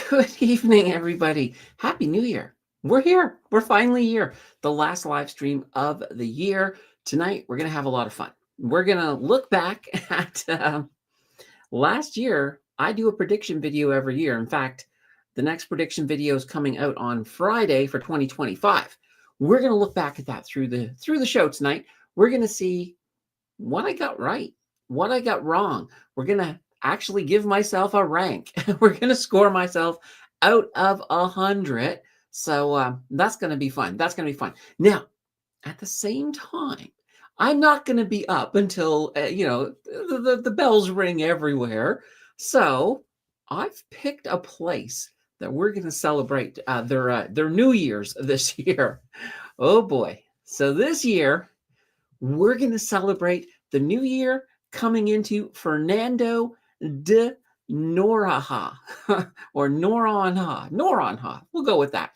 Good evening, everybody. Happy New Year. We're here. We're finally here. The last live stream of the year. Tonight, we're going to have a lot of fun. We're going to look back at last year. I do a prediction video every year. In fact, the next prediction video is coming out on Friday for 2025. We're going to look back at that through the show tonight. We're going to see what I got right, what I got wrong. We're going to actually give myself a rank. We're going to score myself out of 100. So that's going to be fun. That's going to be fun. Now, at the same time, I'm not going to be up until, the bells ring everywhere. So I've picked a place that we're going to celebrate their New Year's this year. Oh, boy. So this year, we're going to celebrate the new year coming into Fernando de Noronha or Noronha. We'll go with that.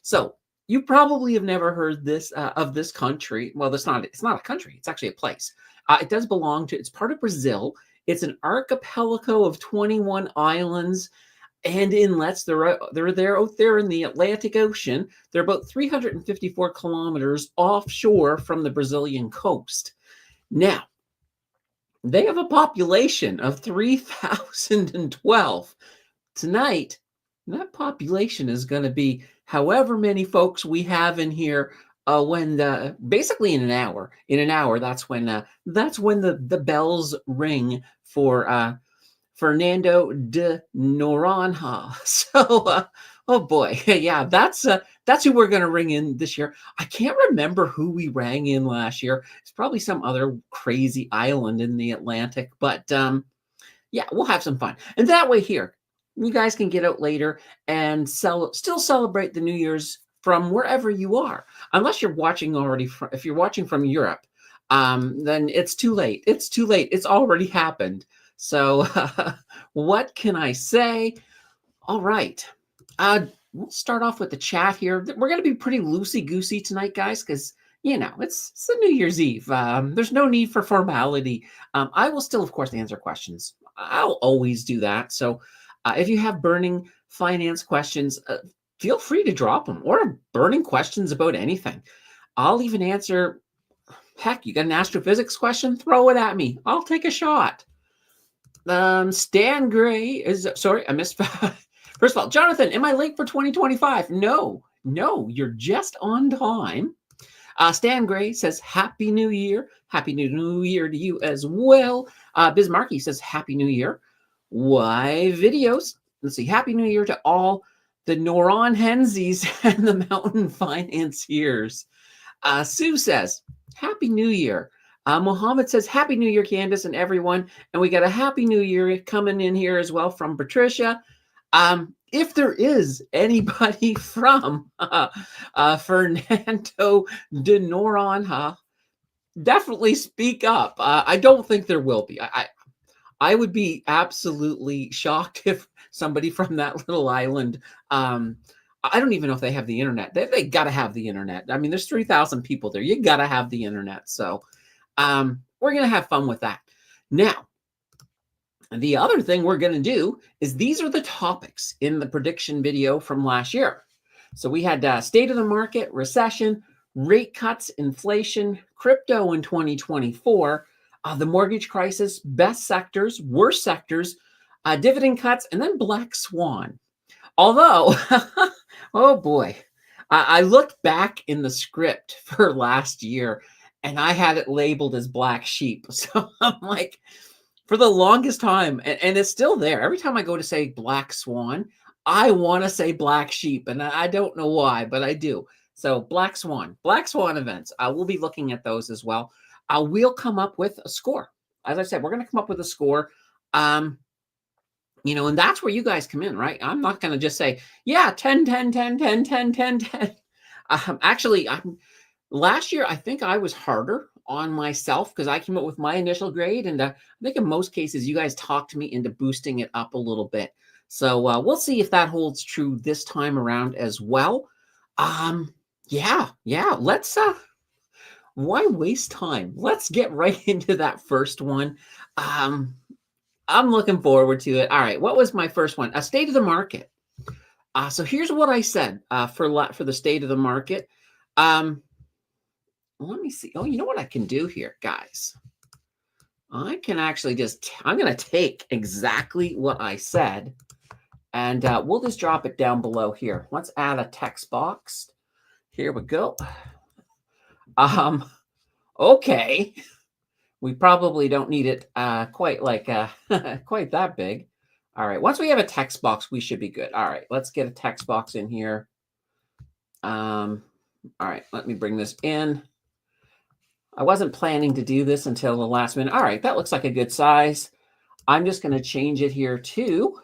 So you probably have never heard this of this country. Well, it's not a country. It's actually a place. It does belong to, it's part of Brazil. It's an archipelago of 21 islands and inlets. They're there out there in the Atlantic Ocean. They're about 354 kilometers offshore from the Brazilian coast. Now, they have a population of 3,012. Tonight, that population is going to be however many folks we have in here basically in an hour. In an hour, that's when the bells ring for Fernando de Noronha. So, oh boy, yeah, that's who we're going to ring in this year. I can't remember who we rang in last year. It's probably some other crazy island in the Atlantic, but yeah, we'll have some fun. And that way here, you guys can get out later and still celebrate the New Year's from wherever you are. Unless you're watching already, if you're watching from Europe, then it's too late. It's too late. It's already happened. So what can I say? All right. We'll start off with the chat here. We're going to be pretty loosey-goosey tonight, guys, because, it's a New Year's Eve. There's no need for formality. I will still, of course, answer questions. I'll always do that. So if you have burning finance questions, feel free to drop them, or burning questions about anything. I'll even answer, heck, you got an astrophysics question? Throw it at me. I'll take a shot. Stan Gray is, sorry, I missed. First of all, Jonathan, am I late for 2025? No, you're just on time. Stan Gray says, Happy New Year. Happy New Year to you as well. Bismarcky says, Happy New Year. Why videos? Let's see. Happy New Year to all the Noron Hensies and the Mountain Financiers. Sue says, Happy New Year. Mohammed says, Happy New Year, Candace and everyone. And we got a Happy New Year coming in here as well from Patricia. If there is anybody from Fernando de Noronha, definitely speak up. I don't think there will be. I would be absolutely shocked if somebody from that little island, I don't even know if they have the internet. They got to have the internet. I mean, there's 3,000 people there. You got to have the internet. So we're going to have fun with that. Now, the other thing we're going to do is these are the topics in the prediction video from last year. So we had state of the market, recession, rate cuts, inflation, crypto in 2024, the mortgage crisis, best sectors, worst sectors, Dividend cuts, and then black swan. Although, oh boy, I looked back in the script for last year and I had it labeled as black sheep. So I'm like, for the longest time, and it's still there. Every time I go to say black swan, I want to say black sheep, and I don't know why, but I do. So black swan events. We'll be looking at those as well. We'll come up with a score. As I said, we're going to come up with a score. And that's where you guys come in, right? I'm not going to just say, yeah, 10, 10, 10, 10, 10, 10, 10. Actually, last year, I think I was harder on myself because I came up with my initial grade. And I think in most cases, you guys talked me into boosting it up a little bit. So we'll see if that holds true this time around as well. Yeah. Let's, why waste time? Let's get right into that first one. I'm looking forward to it. All right. What was my first one? A state of the market. So here's what I said for the state of the market. Let me see. Oh, you know what I can do here, guys? I can actually I'm going to take exactly what I said, and we'll just drop it down below here. Let's add a text box. Here we go. Okay. We probably don't need it quite like quite that big. All right. Once we have a text box, we should be good. All right. Let's get a text box in here. All right. Let me bring this in. I wasn't planning to do this until the last minute. All right. That looks like a good size. I'm just going to change it here too.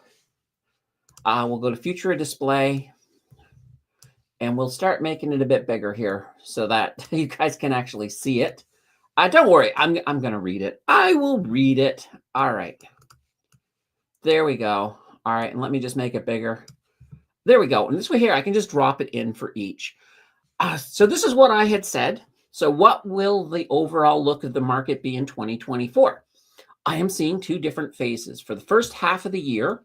We'll go to future display. And we'll start making it a bit bigger here so that you guys can actually see it. Don't worry, I'm going to read it. I will read it. All right. There we go. All right, and let me just make it bigger. There we go. And this way here, I can just drop it in for each. So this is what I had said. So what will the overall look of the market be in 2024? I am seeing two different phases. For the first half of the year,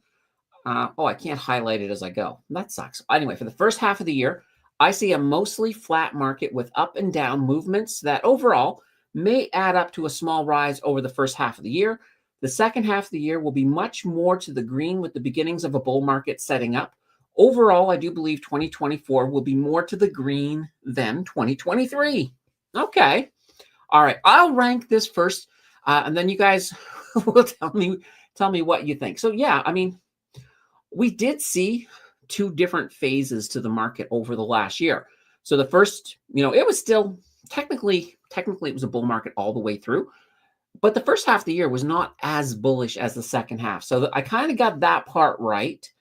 I can't highlight it as I go. That sucks. Anyway, for the first half of the year, I see a mostly flat market with up and down movements that overall may add up to a small rise over the first half of the year. The second half of the year will be much more to the green with the beginnings of a bull market setting up. Overall, I do believe 2024 will be more to the green than 2023. Okay. All right. I'll rank this first, and then you guys will tell me what you think. So yeah, I mean, we did see two different phases to the market over the last year. So the first, it was still technically it was a bull market all the way through, but the first half of the year was not as bullish as the second half. So I kind of got that part right.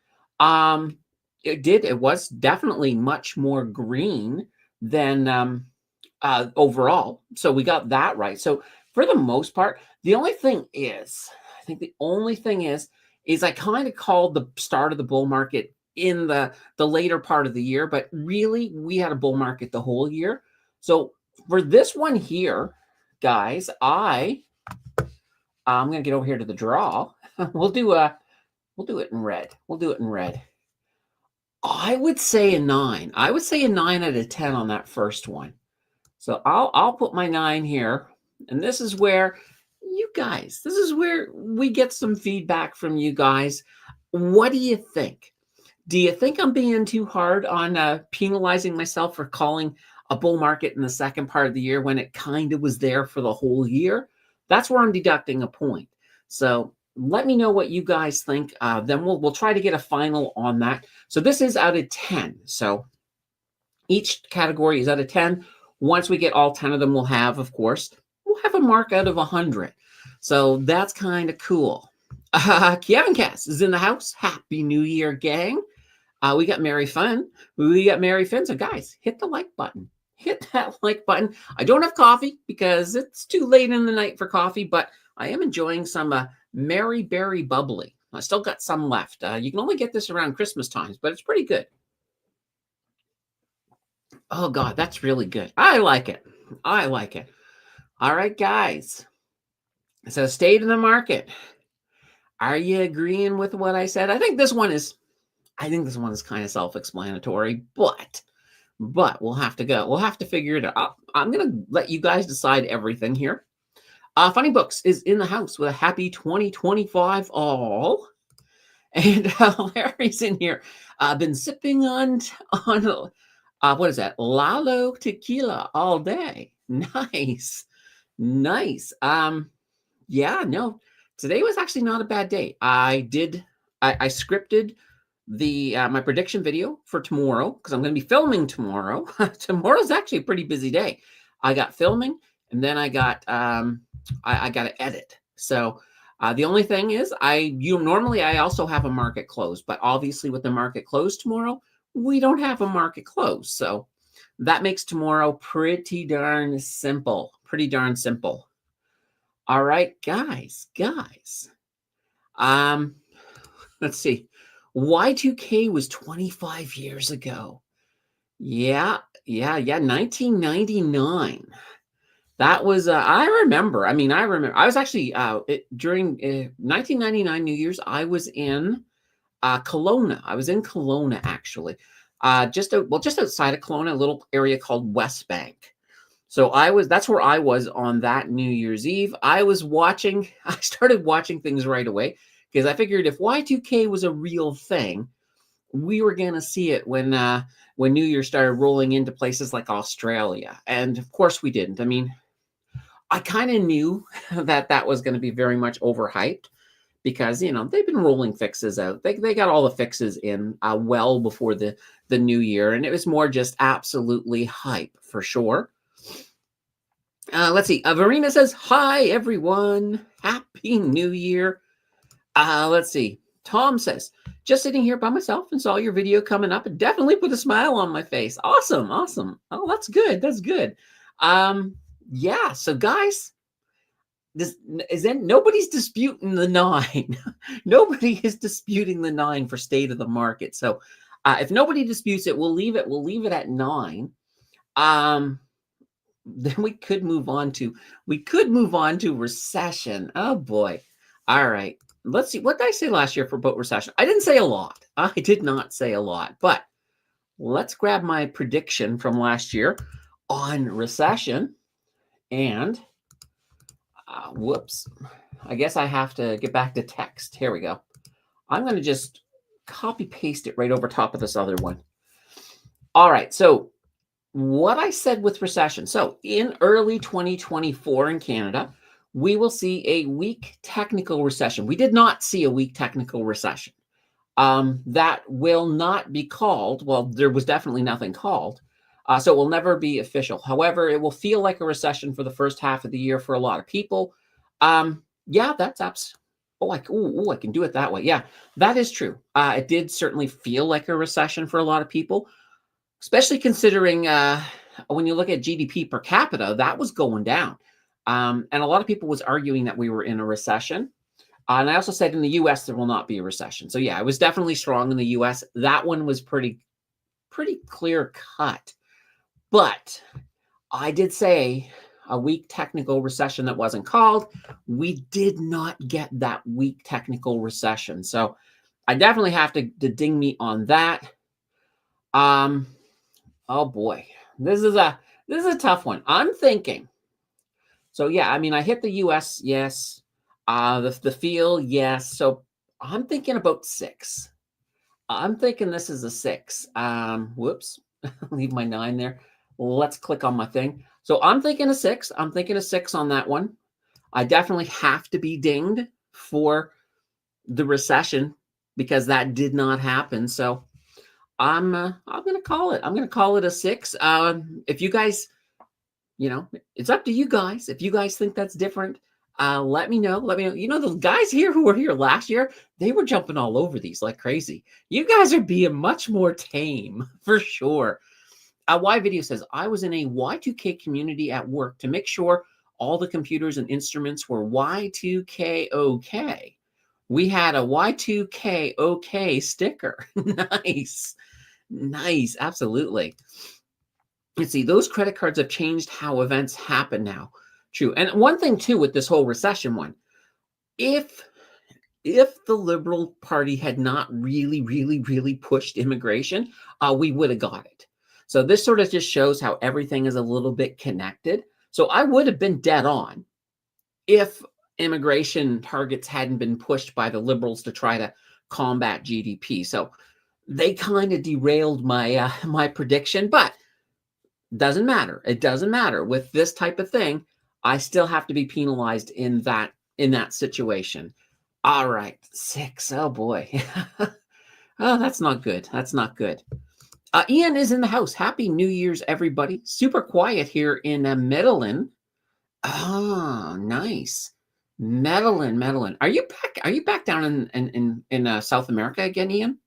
It was definitely much more green than overall. So we got that right. So for the most part, the only thing is I kind of called the start of the bull market in the later part of the year, but really we had a bull market the whole year. So for this one here, guys, I'm going to get over here to the draw. We'll do it in red. We'll do it in red. I would say a 9. I would say a 9 out of 10 on that first one. So I'll put my 9 here, and this is where we get some feedback from you guys. What do you think? Do you think I'm being too hard on penalizing myself for calling a bull market in the second part of the year when it kind of was there for the whole year? That's where I'm deducting a point. So let me know what you guys think. Then we'll try to get a final on that. So this is out of 10. So each category is out of 10. Once we get all 10 of them, we'll have a mark out of 100. So that's kind of cool. Kevin Cass is in the house. Happy New Year, gang. We got Mary Fun. We got Mary Finn. So guys, hit the like button. Hit that like button. I don't have coffee because it's too late in the night for coffee, but I am enjoying some Mary Berry Bubbly. I still got some left. You can only get this around Christmas times, but it's pretty good. Oh, God, that's really good. I like it. All right, guys. So state of the market. Are you agreeing with what I said? I think this one is kind of self-explanatory, but we'll have to go. We'll have to figure it out. I'm going to let you guys decide everything here. Funny Books is in the house with a happy 2025 all. And Larry's in here. I've been sipping on what is that? Lalo tequila all day. Nice. Nice. Yeah, no. Today was actually not a bad day. I scripted the my prediction video for tomorrow because I'm going to be filming tomorrow. Tomorrow's actually a pretty busy day. I got filming and then I got to edit. So the only thing is normally I also have a market close, but obviously with the market close tomorrow, we don't have a market close. So that makes tomorrow pretty darn simple. Pretty darn simple. All right, guys. Um, let's see. Y2K was 25 years ago. Yeah, 1999. That was I remember. I was actually during 1999 New Year's, I was in Kelowna. I was in Kelowna actually. Just outside of Kelowna, a little area called West Bank. So that's where I was on that New Year's Eve. I started watching things right away because I figured if Y2K was a real thing, we were going to see it when New Year started rolling into places like Australia. And of course we didn't. I mean, I kind of knew that was going to be very much overhyped because, they've been rolling fixes out. They got all the fixes in well before the new year. And it was more just absolutely hype for sure. Let's see. Verena says, hi, everyone. Happy New Year. Let's see. Tom says, just sitting here by myself and saw your video coming up and definitely put a smile on my face. Awesome. Oh, that's good. That's good. Yeah. So guys, nobody's disputing the 9. Nobody is disputing the 9 for state of the market. So if nobody disputes it, we'll leave it at 9. Then we could move on to recession. Oh boy. All right. Let's see. What did I say last year for about recession? I didn't say a lot. I did not say a lot, but let's grab my prediction from last year on recession. And whoops. I guess I have to get back to text. Here we go. I'm going to just copy paste it right over top of this other one. All right. So what I said with recession. So in early 2024 in Canada, we will see a weak technical recession. We did not see a weak technical recession. That will not be called. Well, there was definitely nothing called. So it will never be official. However, it will feel like a recession for the first half of the year for a lot of people. Yeah, that's absolutely. I can do it that way. Yeah, that is true. It did certainly feel like a recession for a lot of people. Especially considering when you look at GDP per capita, that was going down. And a lot of people was arguing that we were in a recession. And I also said in the U.S. there will not be a recession. So yeah, it was definitely strong in the U.S. That one was pretty clear cut. But I did say a weak technical recession that wasn't called. We did not get that weak technical recession. So I definitely have to ding me on that. Oh boy, this is a tough one. I'm thinking. So yeah, I mean, I hit the U.S. Yes, the feel yes. So I'm thinking about 6. I'm thinking this is a 6. Whoops, leave my 9 there. Let's click on my thing. So I'm thinking a 6. I'm thinking a 6 on that one. I definitely have to be dinged for the recession because that did not happen. So I'm going to call it. I'm going to call it a 6. If you guys, it's up to you guys. If you guys think that's different, let me know. Let me know. The guys here who were here last year, they were jumping all over these like crazy. You guys are being much more tame for sure. Y Video says, I was in a Y2K community at work to make sure all the computers and instruments were Y2K okay. We had a Y2K okay sticker. Nice. Absolutely. Let's see. Those credit cards have changed how events happen now. True. And one thing too with this whole recession one, if the Liberal Party had not really pushed immigration, we would have got it. So this sort of just shows how everything is a little bit connected. So I would have been dead on if immigration targets hadn't been pushed by the Liberals to try to combat GDP. So they kind of derailed my my prediction, but doesn't matter. It doesn't matter with this type of thing. I still have to be penalized in that situation. All right, 6. Oh boy. Oh, that's not good. That's not good. Ian is in the house. Happy New Year's, everybody. Super quiet here in Medellin. Oh, nice. Medellin. Are you back? Are you back down in South America again, Ian?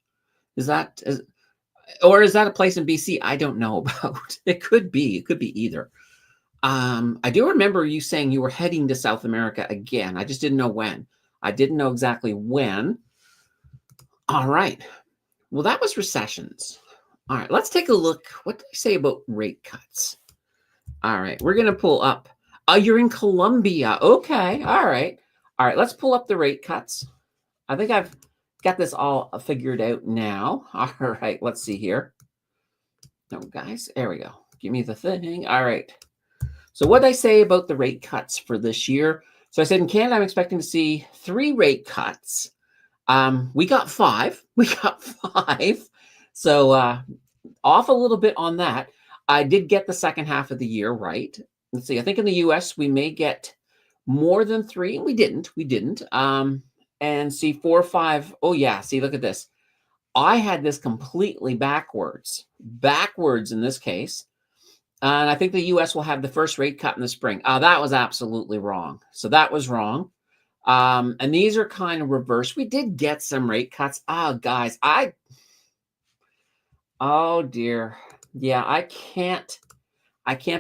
Or is that a place in BC I don't know about? It could be. It could be either. I do remember you saying you were heading to South America again. I just didn't know when. I didn't know exactly when. All right. Well, that was recessions. All right, let's take a look. What did I say about rate cuts? All right, we're going to pull up. Oh, you're in Colombia. Okay, all right. All right, let's pull up the rate cuts. I think I've got this all figured out now. All right, let's see here. No, guys, there we go. Give me the thing. All right. So what did I say about the rate cuts for this year? So I said in Canada, I'm expecting to see 3 rate cuts. We got 5. We got 5. So off a little bit on that. I did get the second half of the year right. Let's see. I think in the US, we may get more than 3. We didn't. And see 4 or 5. Oh, yeah. See, look at this. I had this completely backwards in this case. And I think the US will have the first rate cut in the spring. That was absolutely wrong. So that was wrong. And these are kind of reversed. We did get some rate cuts. Oh, guys, oh dear. Yeah, I can't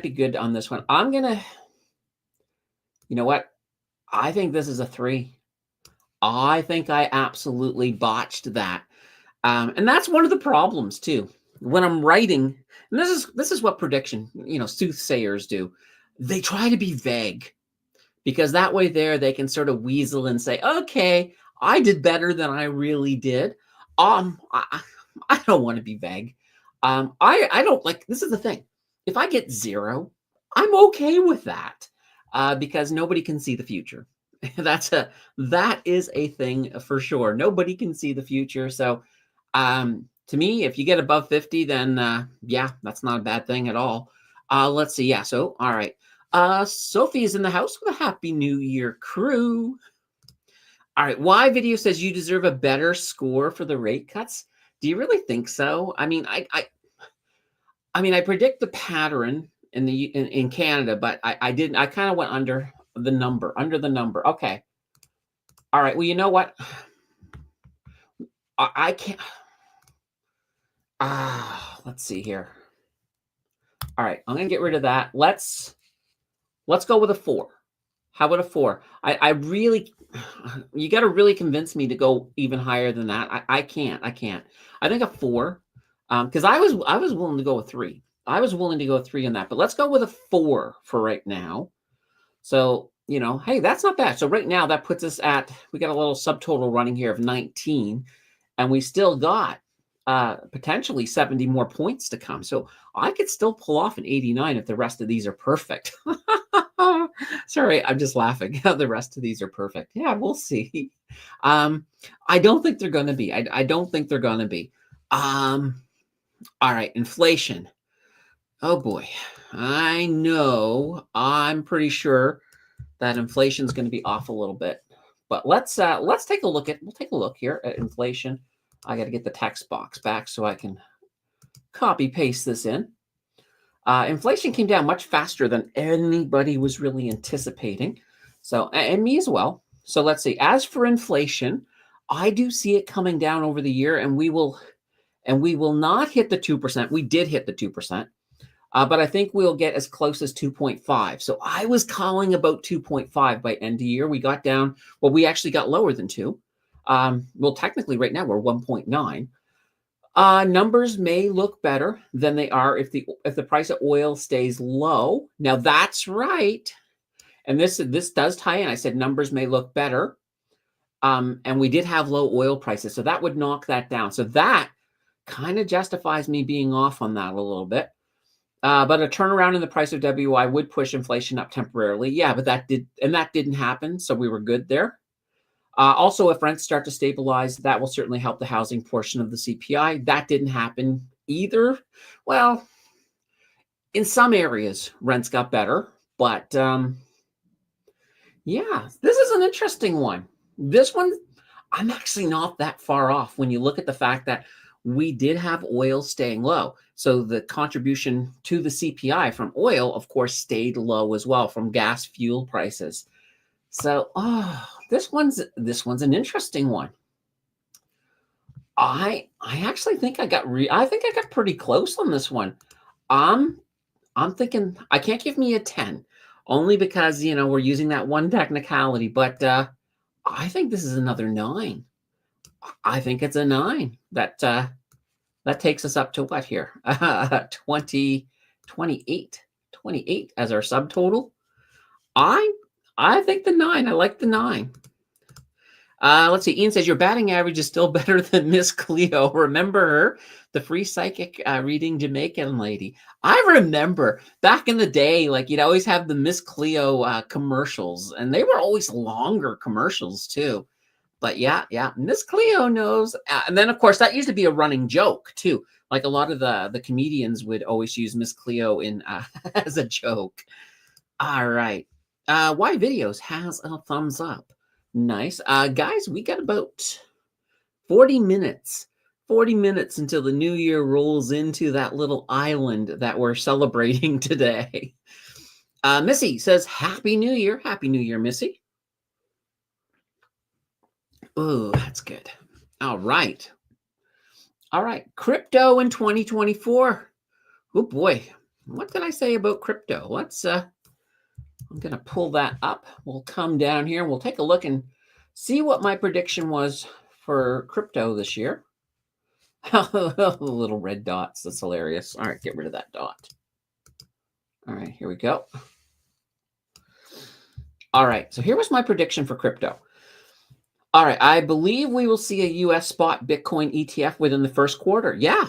be good on this one. You know what? I think this is a 3. I think I absolutely botched that. And that's one of the problems too. When I'm writing, and this is what prediction, soothsayers do. They try to be vague because that way they can sort of weasel and say, okay, I did better than I really did. I don't want to be vague. I don't like, this is the thing. If I get 0, I'm okay with that because nobody can see the future. That is a thing for sure. Nobody can see the future. So to me, if you get above 50, then yeah, that's not a bad thing at all. Let's see. Yeah. So, all right. Sophie is in the house with a Happy New Year crew. All right. Y video says you deserve a better score for the rate cuts. Do you really think so? I mean, I predict the pattern in Canada, but I didn't. I kind of went under the number. Okay. All right. Well, you know what? I can't. Let's see here. All right. I'm gonna get rid of that. Let's go with a 4. How about a 4? I really, you got to really convince me to go even higher than that. I can't. I think a 4, because I was willing to go with 3. I was willing to go with 3 on that, but let's go with a 4 for right now. So, hey, that's not bad. So right now that puts us we got a little subtotal running here of 19, and we still got potentially 70 more points to come. So I could still pull off an 89 if the rest of these are perfect. Sorry, I'm just laughing. The rest of these are perfect. Yeah, we'll see. I don't think they're going to be. I don't think they're going to be. All right, inflation. Oh boy. I know. I'm pretty sure that inflation is going to be off a little bit. But let's take a look here at inflation. I got to get the text box back so I can copy paste this in. Inflation came down much faster than anybody was really anticipating. So, and me as well. So let's see. As for inflation, I do see it coming down over the year, and we will not hit the 2%. We did hit the 2%. But I think we'll get as close as 2.5. So I was calling about 2.5 by end of year. We got down. Well, we actually got lower than 2. Well, technically right now we're 1.9. Numbers may look better than they are if the price of oil stays low. Now that's right. And this does tie in. I said numbers may look better. And we did have low oil prices. So that would knock that down. So that kind of justifies me being off on that a little bit. But a turnaround in the price of WI would push inflation up temporarily. Yeah, but that didn't happen. So we were good there. Also, if rents start to stabilize, that will certainly help the housing portion of the CPI. That didn't happen either. Well, in some areas, rents got better, but yeah, this is an interesting one. This one, I'm actually not that far off when you look at the fact that we did have oil staying low. So the contribution to the CPI from oil, of course, stayed low as well from gas fuel prices. So, this one's an interesting one. I actually think I think I got pretty close on this one. I'm I'm thinking I can't give me a 10 only because, we're using that one technicality, but I think this is another 9. I think it's a 9. That takes us up to what here? 20 28 28 as our subtotal. I I think the 9. I like the 9. Let's see. Ian says your batting average is still better than Miss Cleo. Remember her, the free psychic reading Jamaican lady. I remember back in the day, like you'd always have the Miss Cleo commercials, and they were always longer commercials too. But yeah, Miss Cleo knows. And then of course that used to be a running joke too. Like a lot of the comedians would always use Miss Cleo in as a joke. All right. Why Videos has a thumbs up. Nice. Guys, we got about 40 minutes. 40 minutes until the new year rolls into that little island that we're celebrating today. Missy says, Happy New Year. Happy New Year, Missy. Oh, that's good. All right. All right. Crypto in 2024. Oh, boy. What did I say about crypto? I'm going to pull that up. We'll come down here. We'll take a look and see what my prediction was for crypto this year. Little red dots. That's hilarious. All right, get rid of that dot. All right, here we go. All right, so here was my prediction for crypto. All right, I believe we will see a US spot Bitcoin ETF within the first quarter. Yeah,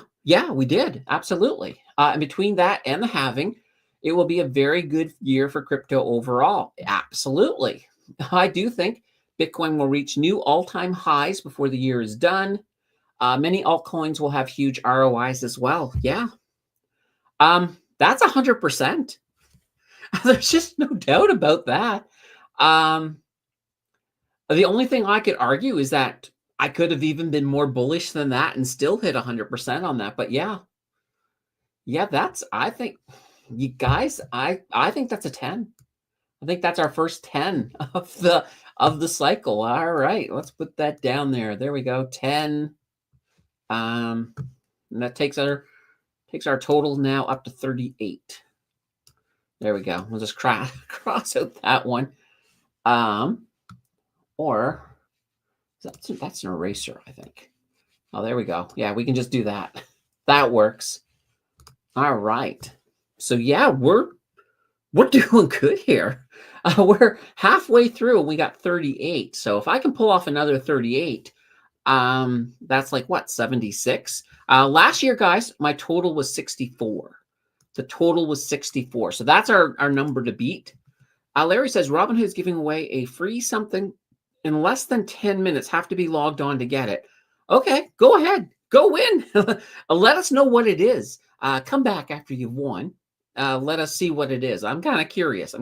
we did. Absolutely. And between that and the halving, it will be a very good year for crypto overall. Absolutely. I do think Bitcoin will reach new all-time highs before the year is done. Many altcoins will have huge ROIs as well. Yeah. That's 100%. There's just no doubt about that. The only thing I could argue is that I could have even been more bullish than that and still hit 100% on that. But yeah, I think you guys, I think that's a 10. I think that's our first 10 of the cycle. All right, let's put that down there. There we go, 10. And that takes our total now up to 38. There we go. We'll just cross out that one. Or that's an eraser, I think. Oh, there we go. Yeah, we can just do that. That works. All right. So yeah, we're doing good here. We're halfway through and we got 38. So if I can pull off another 38, that's like what, 76? Last year, guys, my total was 64. The total was 64. So that's our number to beat. Larry says Robinhood is giving away a free something in less than 10 minutes. Have to be logged on to get it. Okay, go ahead. Go win. Let us know what it is. Come back after you've won. Let us see what it is. I'm kind of curious.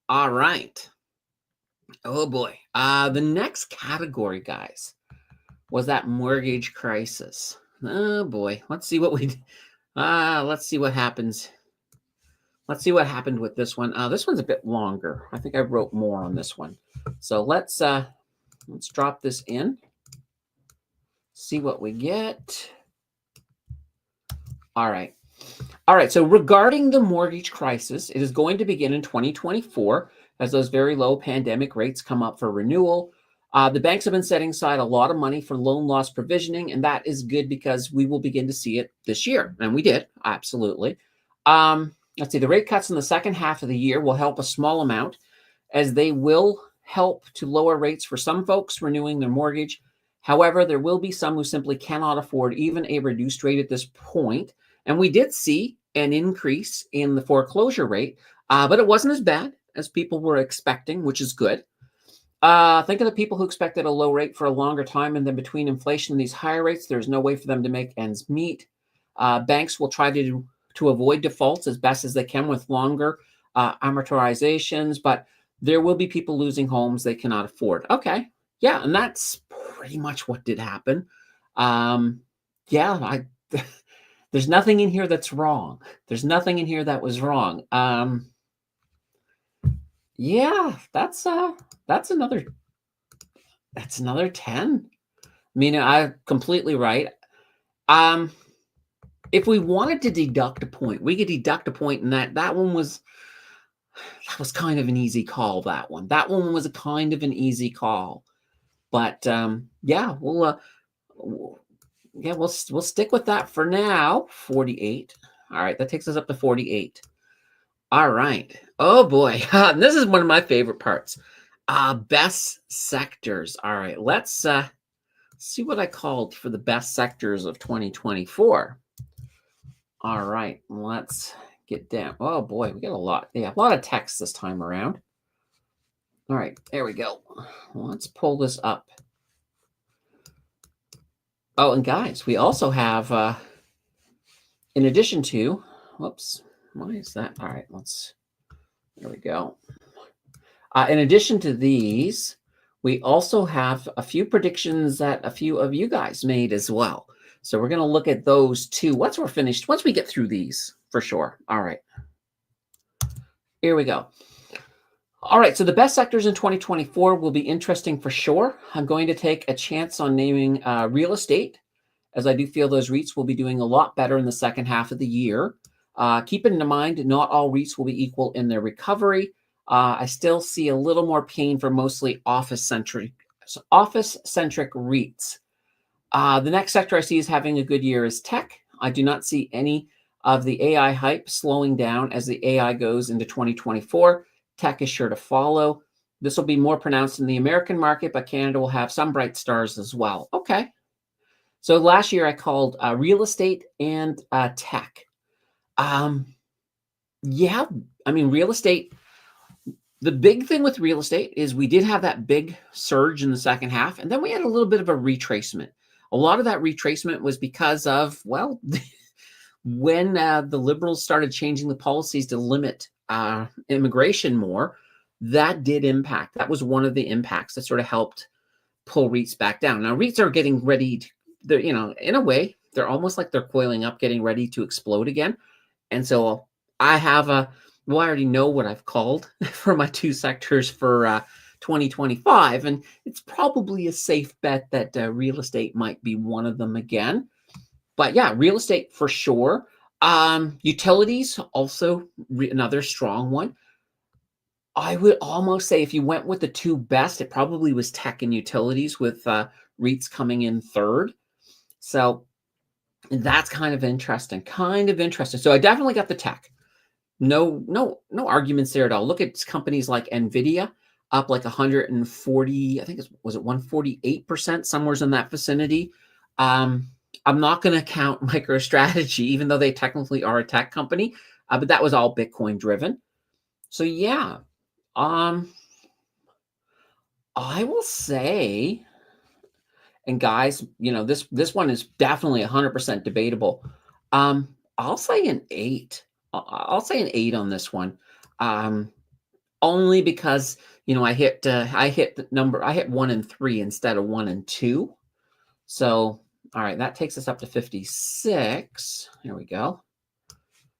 All right. Oh boy. The next category, guys, was that mortgage crisis. Oh boy. Let's see what let's see what happens. Let's see what happened with this one. This one's a bit longer. I think I wrote more on this one. So let's drop this in. See what we get. All right. So regarding the mortgage crisis, it is going to begin in 2024 as those very low pandemic rates come up for renewal. The banks have been setting aside a lot of money for loan loss provisioning, and that is good because we will begin to see it this year. And we did, absolutely. Let's see, the rate cuts in the second half of the year will help a small amount as they will help to lower rates for some folks renewing their mortgage. However, there will be some who simply cannot afford even a reduced rate at this point. And we did see an increase in the foreclosure rate, but it wasn't as bad as people were expecting, which is good. Think of the people who expected a low rate for a longer time, and then between inflation and these higher rates, there's no way for them to make ends meet. Banks will try to avoid defaults as best as they can with longer amortizations, but there will be people losing homes they cannot afford. Okay, yeah, and that's pretty much what did happen. Yeah, there's nothing in here that's wrong. There's nothing in here that was wrong. Yeah, that's another 10. I mean, I'm completely right. Um, if we wanted to deduct a point, we could deduct a point, and that one was kind of an easy call. That one was a kind of an easy call. But yeah, we'll stick with that for now. 48. All right, that takes us up to 48. All right. Oh boy, this is one of my favorite parts. Best sectors. All right, let's see what I called for the best sectors of 2024. All right, let's get down. Oh boy, we got a lot. Yeah, a lot of text this time around. All right, there we go. Let's pull this up. Oh, and guys, we also have, in addition to, whoops, why is that? All right, there we go. In addition to these, we also have a few predictions that a few of you guys made as well. So we're going to look at those too. Once we're finished, once we get through these, for sure. All right. Here we go. All right, so the best sectors in 2024 will be interesting for sure. I'm going to take a chance on naming real estate, as I do feel those REITs will be doing a lot better in the second half of the year. Keep in mind, not all REITs will be equal in their recovery. I still see a little more pain for mostly office-centric REITs. The next sector I see is having a good year is tech. I do not see any of the AI hype slowing down as the AI goes into 2024. Tech is sure to follow. This will be more pronounced in the American market, but Canada will have some bright stars as well. Okay. So last year I called real estate and tech. Yeah, I mean, real estate, the big thing with real estate is we did have that big surge in the second half, and then we had a little bit of a retracement. A lot of that retracement was because of, well, when the Liberals started changing the policies to limit immigration more, that did impact. That was one of the impacts that sort of helped pull REITs back down. Now, REITs are getting ready to, they're, in a way, they're almost like they're coiling up, getting ready to explode again. And so I have I already know what I've called for my two sectors for 2025, and it's probably a safe bet that real estate might be one of them again. But yeah, real estate for sure. Utilities also another strong one. I would almost say if you went with the two best, it probably was tech and utilities, with REITs coming in third. So that's kind of interesting. So I definitely got the tech. No arguments there at all. Look at companies like Nvidia, up like 140, I think was it 148%, somewhere in that vicinity. I'm not going to count MicroStrategy, even though they technically are a tech company, but that was all Bitcoin driven. So yeah, I will say, and guys, this one is definitely 100% debatable. I'll say an 8. I'll say an 8 on this one. Only because I hit the number. I hit 1 and 3 instead of 1 and 2. So all right, that takes us up to 56. Here we go.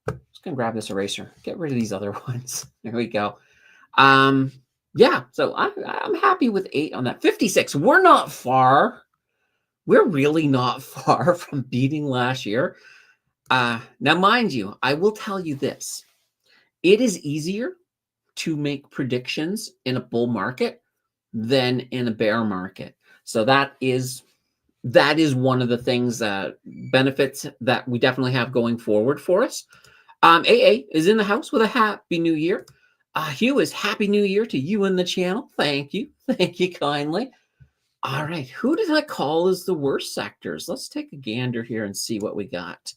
Just gonna grab this eraser. Get rid of these other ones. There we go. Yeah. So I'm happy with 8 on that. 56. We're not far. We're really not far from beating last year. Now, mind you, I will tell you this. It is easier to make predictions in a bull market than in a bear market. So that is one of the things, benefits that we definitely have going forward for us. AA is in the house with a happy new year. Hugh is happy new year to you and the channel. Thank you. Thank you kindly. All right. Who did I call as the worst sectors? Let's take a gander here and see what we got.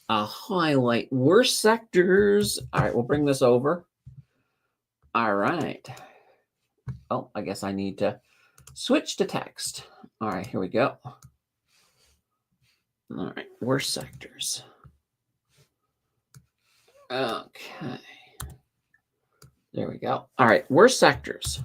Highlight worst sectors. All right. We'll bring this over. All right. Oh, I guess I need to switch to text. All right, here we go. All right, worst sectors. Okay. There we go. All right, worst sectors.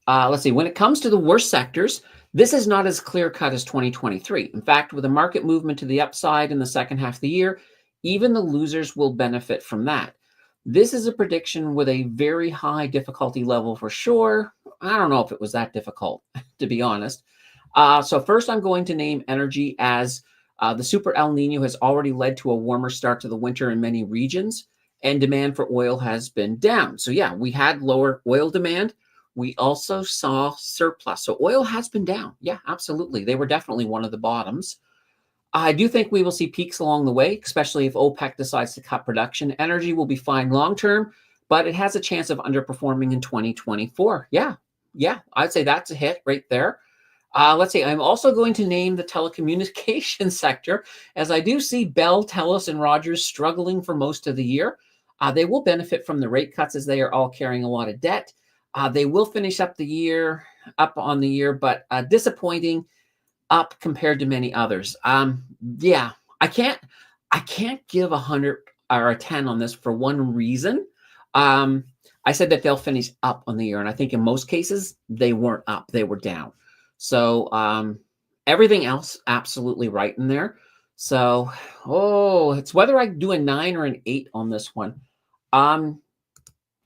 Let's see. When it comes to the worst sectors, this is not as clear cut as 2023. In fact, with a market movement to the upside in the second half of the year, even the losers will benefit from that. This is a prediction with a very high difficulty level for sure. I don't know if it was that difficult, to be honest. So first, I'm going to name energy as the super El Nino has already led to a warmer start to the winter in many regions, and demand for oil has been down. So yeah, we had lower oil demand. We also saw surplus. So oil has been down. Yeah, absolutely. They were definitely one of the bottoms. I do think we will see peaks along the way, especially if OPEC decides to cut production. Energy will be fine long term, but it has a chance of underperforming in 2024. Yeah, I'd say that's a hit right there. Let's see. I'm also going to name the telecommunications sector, as I do see Bell, Telus, and Rogers struggling for most of the year. They will benefit from the rate cuts as they are all carrying a lot of debt. They will finish up on the year, but disappointing up compared to many others. Yeah, I can't give 100 or a 10 on this for one reason. I said that they'll finish up on the year, and I think in most cases they weren't up, they were down. So everything else absolutely right in there. So it's whether I do a 9 or an 8 on this one.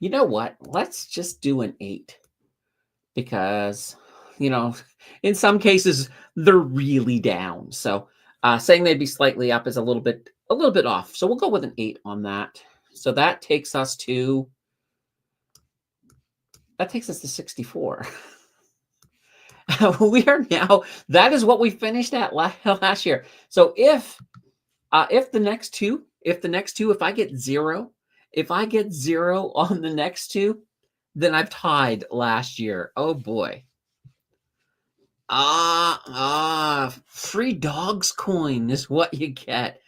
You know what? Let's just do an 8 because in some cases they're really down. So saying they'd be slightly up is a little bit off. So we'll go with an 8 on that. So that takes us to 64. We are now, that is what we finished at last year. So if the next two, if I get zero on the next two, then I've tied last year. Oh boy. Free dogs coin is what you get.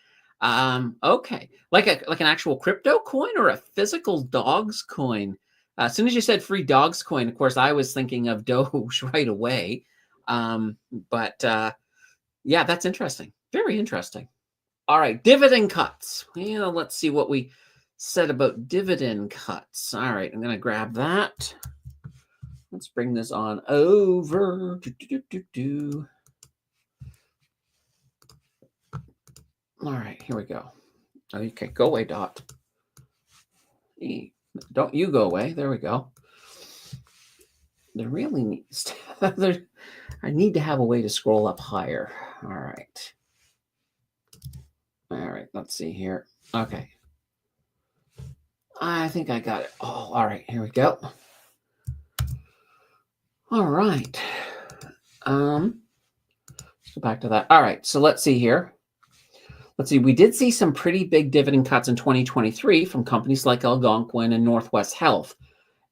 Okay. Like an actual crypto coin or a physical dogs coin? As soon as you said free dogs coin, of course, I was thinking of Doge right away. But yeah, that's interesting. Very interesting. All right, dividend cuts. Let's see what we said about dividend cuts. All right, I'm going to grab that. Let's bring this on over. All right, here we go. Okay, go away, Dot. Don't you go away. There we go. There really needs to, I need to have a way to scroll up higher. All right. All right, let's see here. Okay. I think I got it. Oh, all right, here we go. All right. Let's go back to that. All right, so let's see here. Let's see, we did see some pretty big dividend cuts in 2023 from companies like Algonquin and Northwest Health.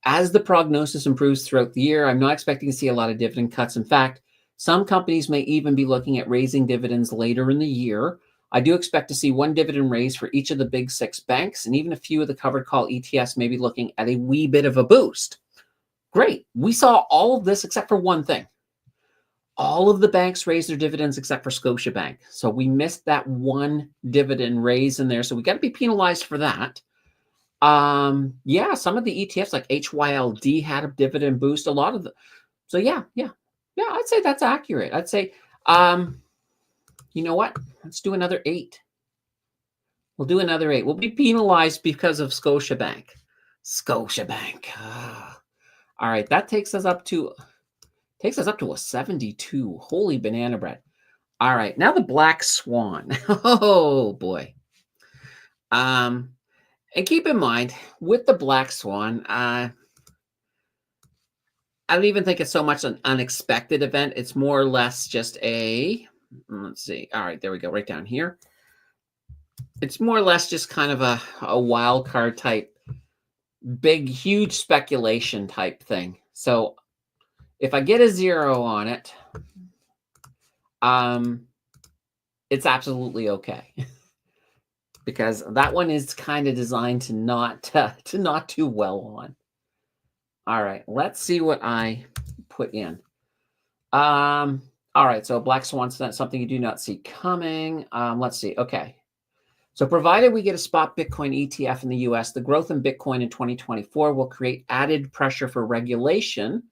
As the prognosis improves throughout the year, I'm not expecting to see a lot of dividend cuts. In fact, some companies may even be looking at raising dividends later in the year. I do expect to see one dividend raise for each of the big 6 banks, and even a few of the covered call ETFs may be looking at a wee bit of a boost. Great. We saw all of this except for one thing. All of the banks raised their dividends except for Scotiabank. So we missed that one dividend raise in there. So we got to be penalized for that. Yeah, some of the ETFs like HYLD had a dividend boost. A lot of the, so yeah, I'd say that's accurate. I'd say, you know what? Let's do another 8. We'll do another 8. We'll be penalized because of Scotiabank. All right, that takes us up to a 72. Holy banana bread. All right, now the black swan. Oh boy. And keep in mind, with the black swan, I don't even think it's so much an unexpected event. It's more or less just let's see. All right, there we go, right down here. It's more or less just kind of a wild card type, big, huge speculation type thing. So if I get a 0 on it, it's absolutely okay. Because that one is kind of designed to not do well on. All right, let's see what I put in. All right, so black swan's not something you do not see coming. Let's see. Okay. So provided we get a spot Bitcoin ETF in the US, the growth in Bitcoin in 2024 will create added pressure for regulation.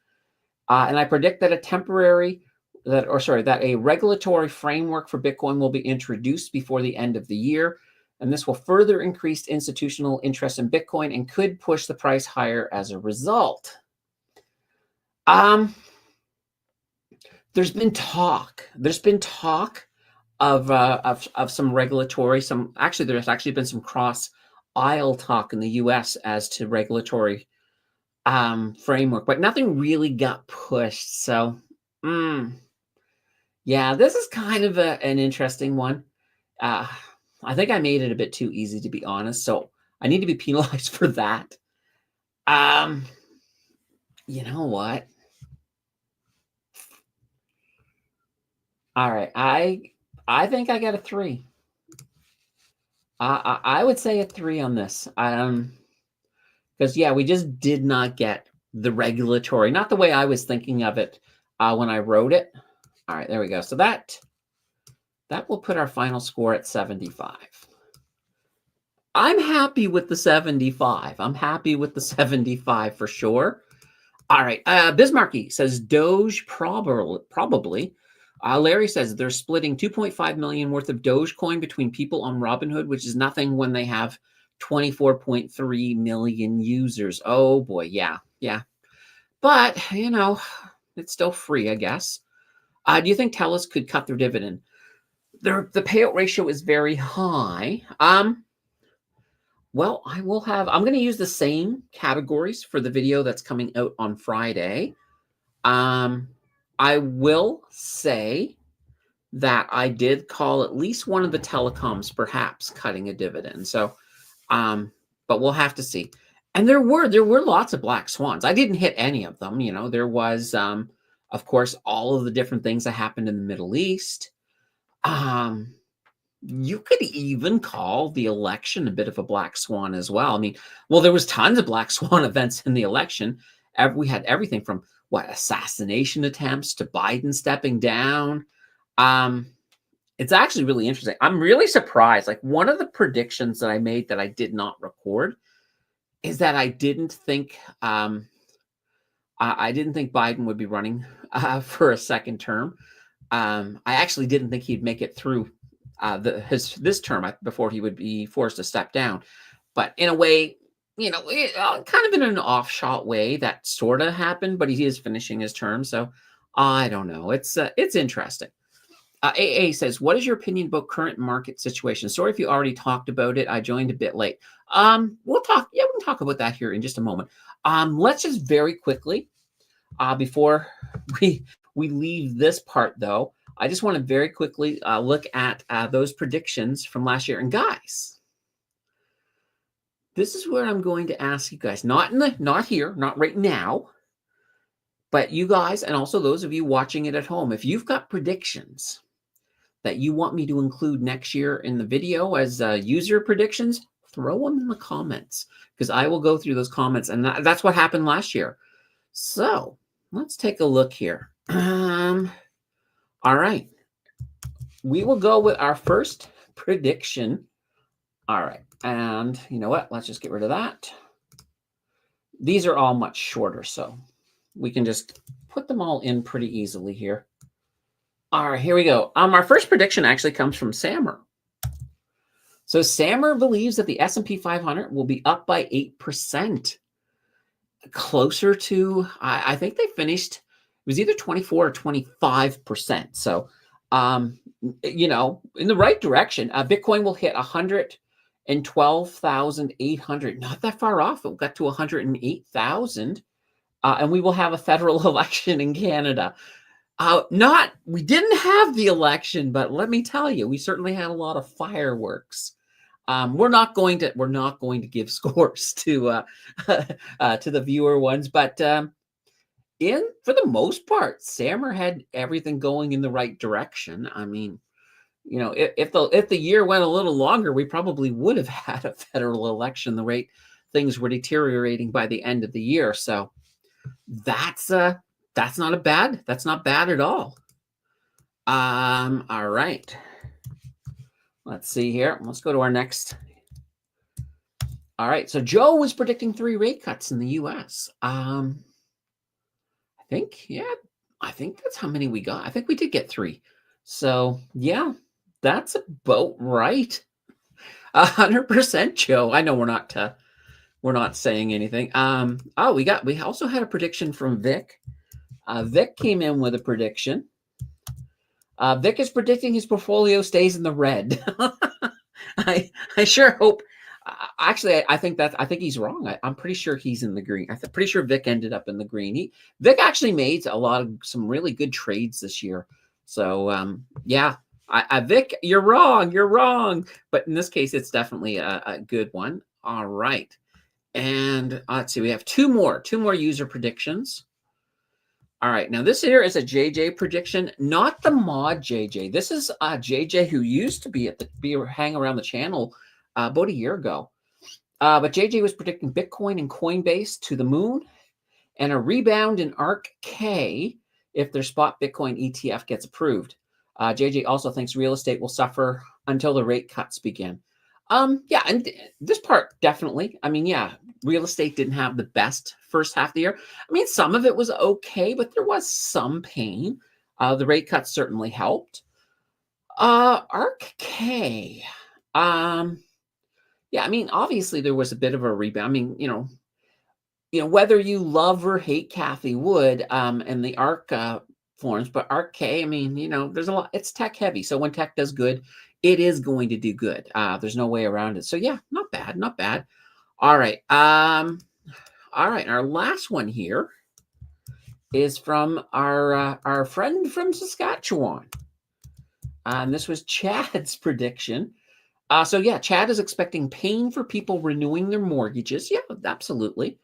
And I predict that that a regulatory framework for Bitcoin will be introduced before the end of the year. And this will further increase institutional interest in Bitcoin and could push the price higher as a result. Um, there's been talk. There's been talk of some regulatory. There's actually been some cross aisle talk in the U.S. as to regulatory framework, but nothing really got pushed. So, yeah, this is kind of an interesting one. I think I made it a bit too easy, to be honest. So I need to be penalized for that. You know what? All right, I think I got a 3. I would say a 3 on this. Because yeah, we just did not get the regulatory, not the way I was thinking of it when I wrote it. All right, there we go. So that will put our final score at 75. I'm happy with the 75. I'm happy with the 75 for sure. All right. Bismarcky says Doge probably. Larry says they're splitting 2.5 million worth of Dogecoin between people on Robinhood, which is nothing when they have 24.3 million users. Oh boy, yeah. But it's still free, I guess. Do you think TELUS could cut their dividend? The payout ratio is very high. Well, I'm going to use the same categories for the video that's coming out on Friday. I will say that I did call at least one of the telecoms perhaps cutting a dividend. So, but we'll have to see. And there were lots of black swans. I didn't hit any of them. There was, of course, all of the different things that happened in the Middle East. You could even call the election a bit of a black swan as well. I mean, well, there was tons of black swan events in the election. We had everything from assassination attempts to Biden stepping down. It's actually really interesting. I'm really surprised. Like, one of the predictions that I made that I did not record is that I didn't think Biden would be running for a second term. I actually didn't think he'd make it through this term before he would be forced to step down. But in a way, kind of in an offshot way, that sort of happened. But he is finishing his term, so I don't know. It's interesting. AA says, "What is your opinion about current market situation?" Sorry if you already talked about it. I joined a bit late. We'll talk. Yeah, we can talk about that here in just a moment. Let's just very quickly, before we leave this part, though, I just want to very quickly look at those predictions from last year. And guys, this is where I'm going to ask you guys, not here, not right now, but you guys, and also those of you watching it at home, if you've got predictions that you want me to include next year in the video as user predictions, throw them in the comments, because I will go through those comments. And that's what happened last year. So let's take a look here. All right. We will go with our first prediction. All right. And you know what? Let's just get rid of that. These are all much shorter, so we can just put them all in pretty easily here. All right, here we go. Our first prediction actually comes from Sammer. So Sammer believes that the S&P 500 will be up by 8%. Closer to, I think they finished, it was either 24 or 25%. So, in the right direction. Bitcoin will hit 112,800. Not that far off. It got to 108,000. And we will have a federal election in Canada. We didn't have the election, but let me tell you, we certainly had a lot of fireworks. We're not going to give scores to the viewer ones, but for the most part, Sammer had everything going in the right direction. I mean, if the year went a little longer, we probably would have had a federal election. The rate things were deteriorating by the end of the year. So, That's not bad at all. All right. Let's see here. Let's go to our next. All right. So Joe was predicting 3 rate cuts in the US. I think that's how many we got. I think we did get 3. So yeah, that's about right. 100%, Joe. I know we're not saying anything. We also had a prediction from Vic. Vic came in with a prediction. Vic is predicting his portfolio stays in the red. I sure hope. Actually, I think he's wrong. I'm pretty sure he's in the green. I'm pretty sure Vic ended up in the green. Vic actually made some really good trades this year. So yeah, Vic, you're wrong. But in this case, it's definitely a good one. All right, and let's see. We have two more user predictions. All right, now this here is a JJ prediction, not the mod JJ. This is JJ who used to be hang around the channel about a year ago. But JJ was predicting Bitcoin and Coinbase to the moon and a rebound in ARK-K if their spot Bitcoin ETF gets approved. JJ also thinks real estate will suffer until the rate cuts begin. Yeah, and this part definitely. I mean, yeah, real estate didn't have the best first half of the year. I mean, some of it was okay, but there was some pain. The rate cuts certainly helped. ARK-K. Yeah, I mean, obviously there was a bit of a rebound. I mean, you know, whether you love or hate Cathie Wood and the ARK forms, but ARK-K, I mean, you know, there's a lot. It's tech heavy, so when tech does good, it is going to do good. There's no way around it. So yeah, not bad. All right. Our last one here is from our friend from Saskatchewan. And this was Chad's prediction. So yeah, Chad is expecting pain for people renewing their mortgages. Yeah, absolutely.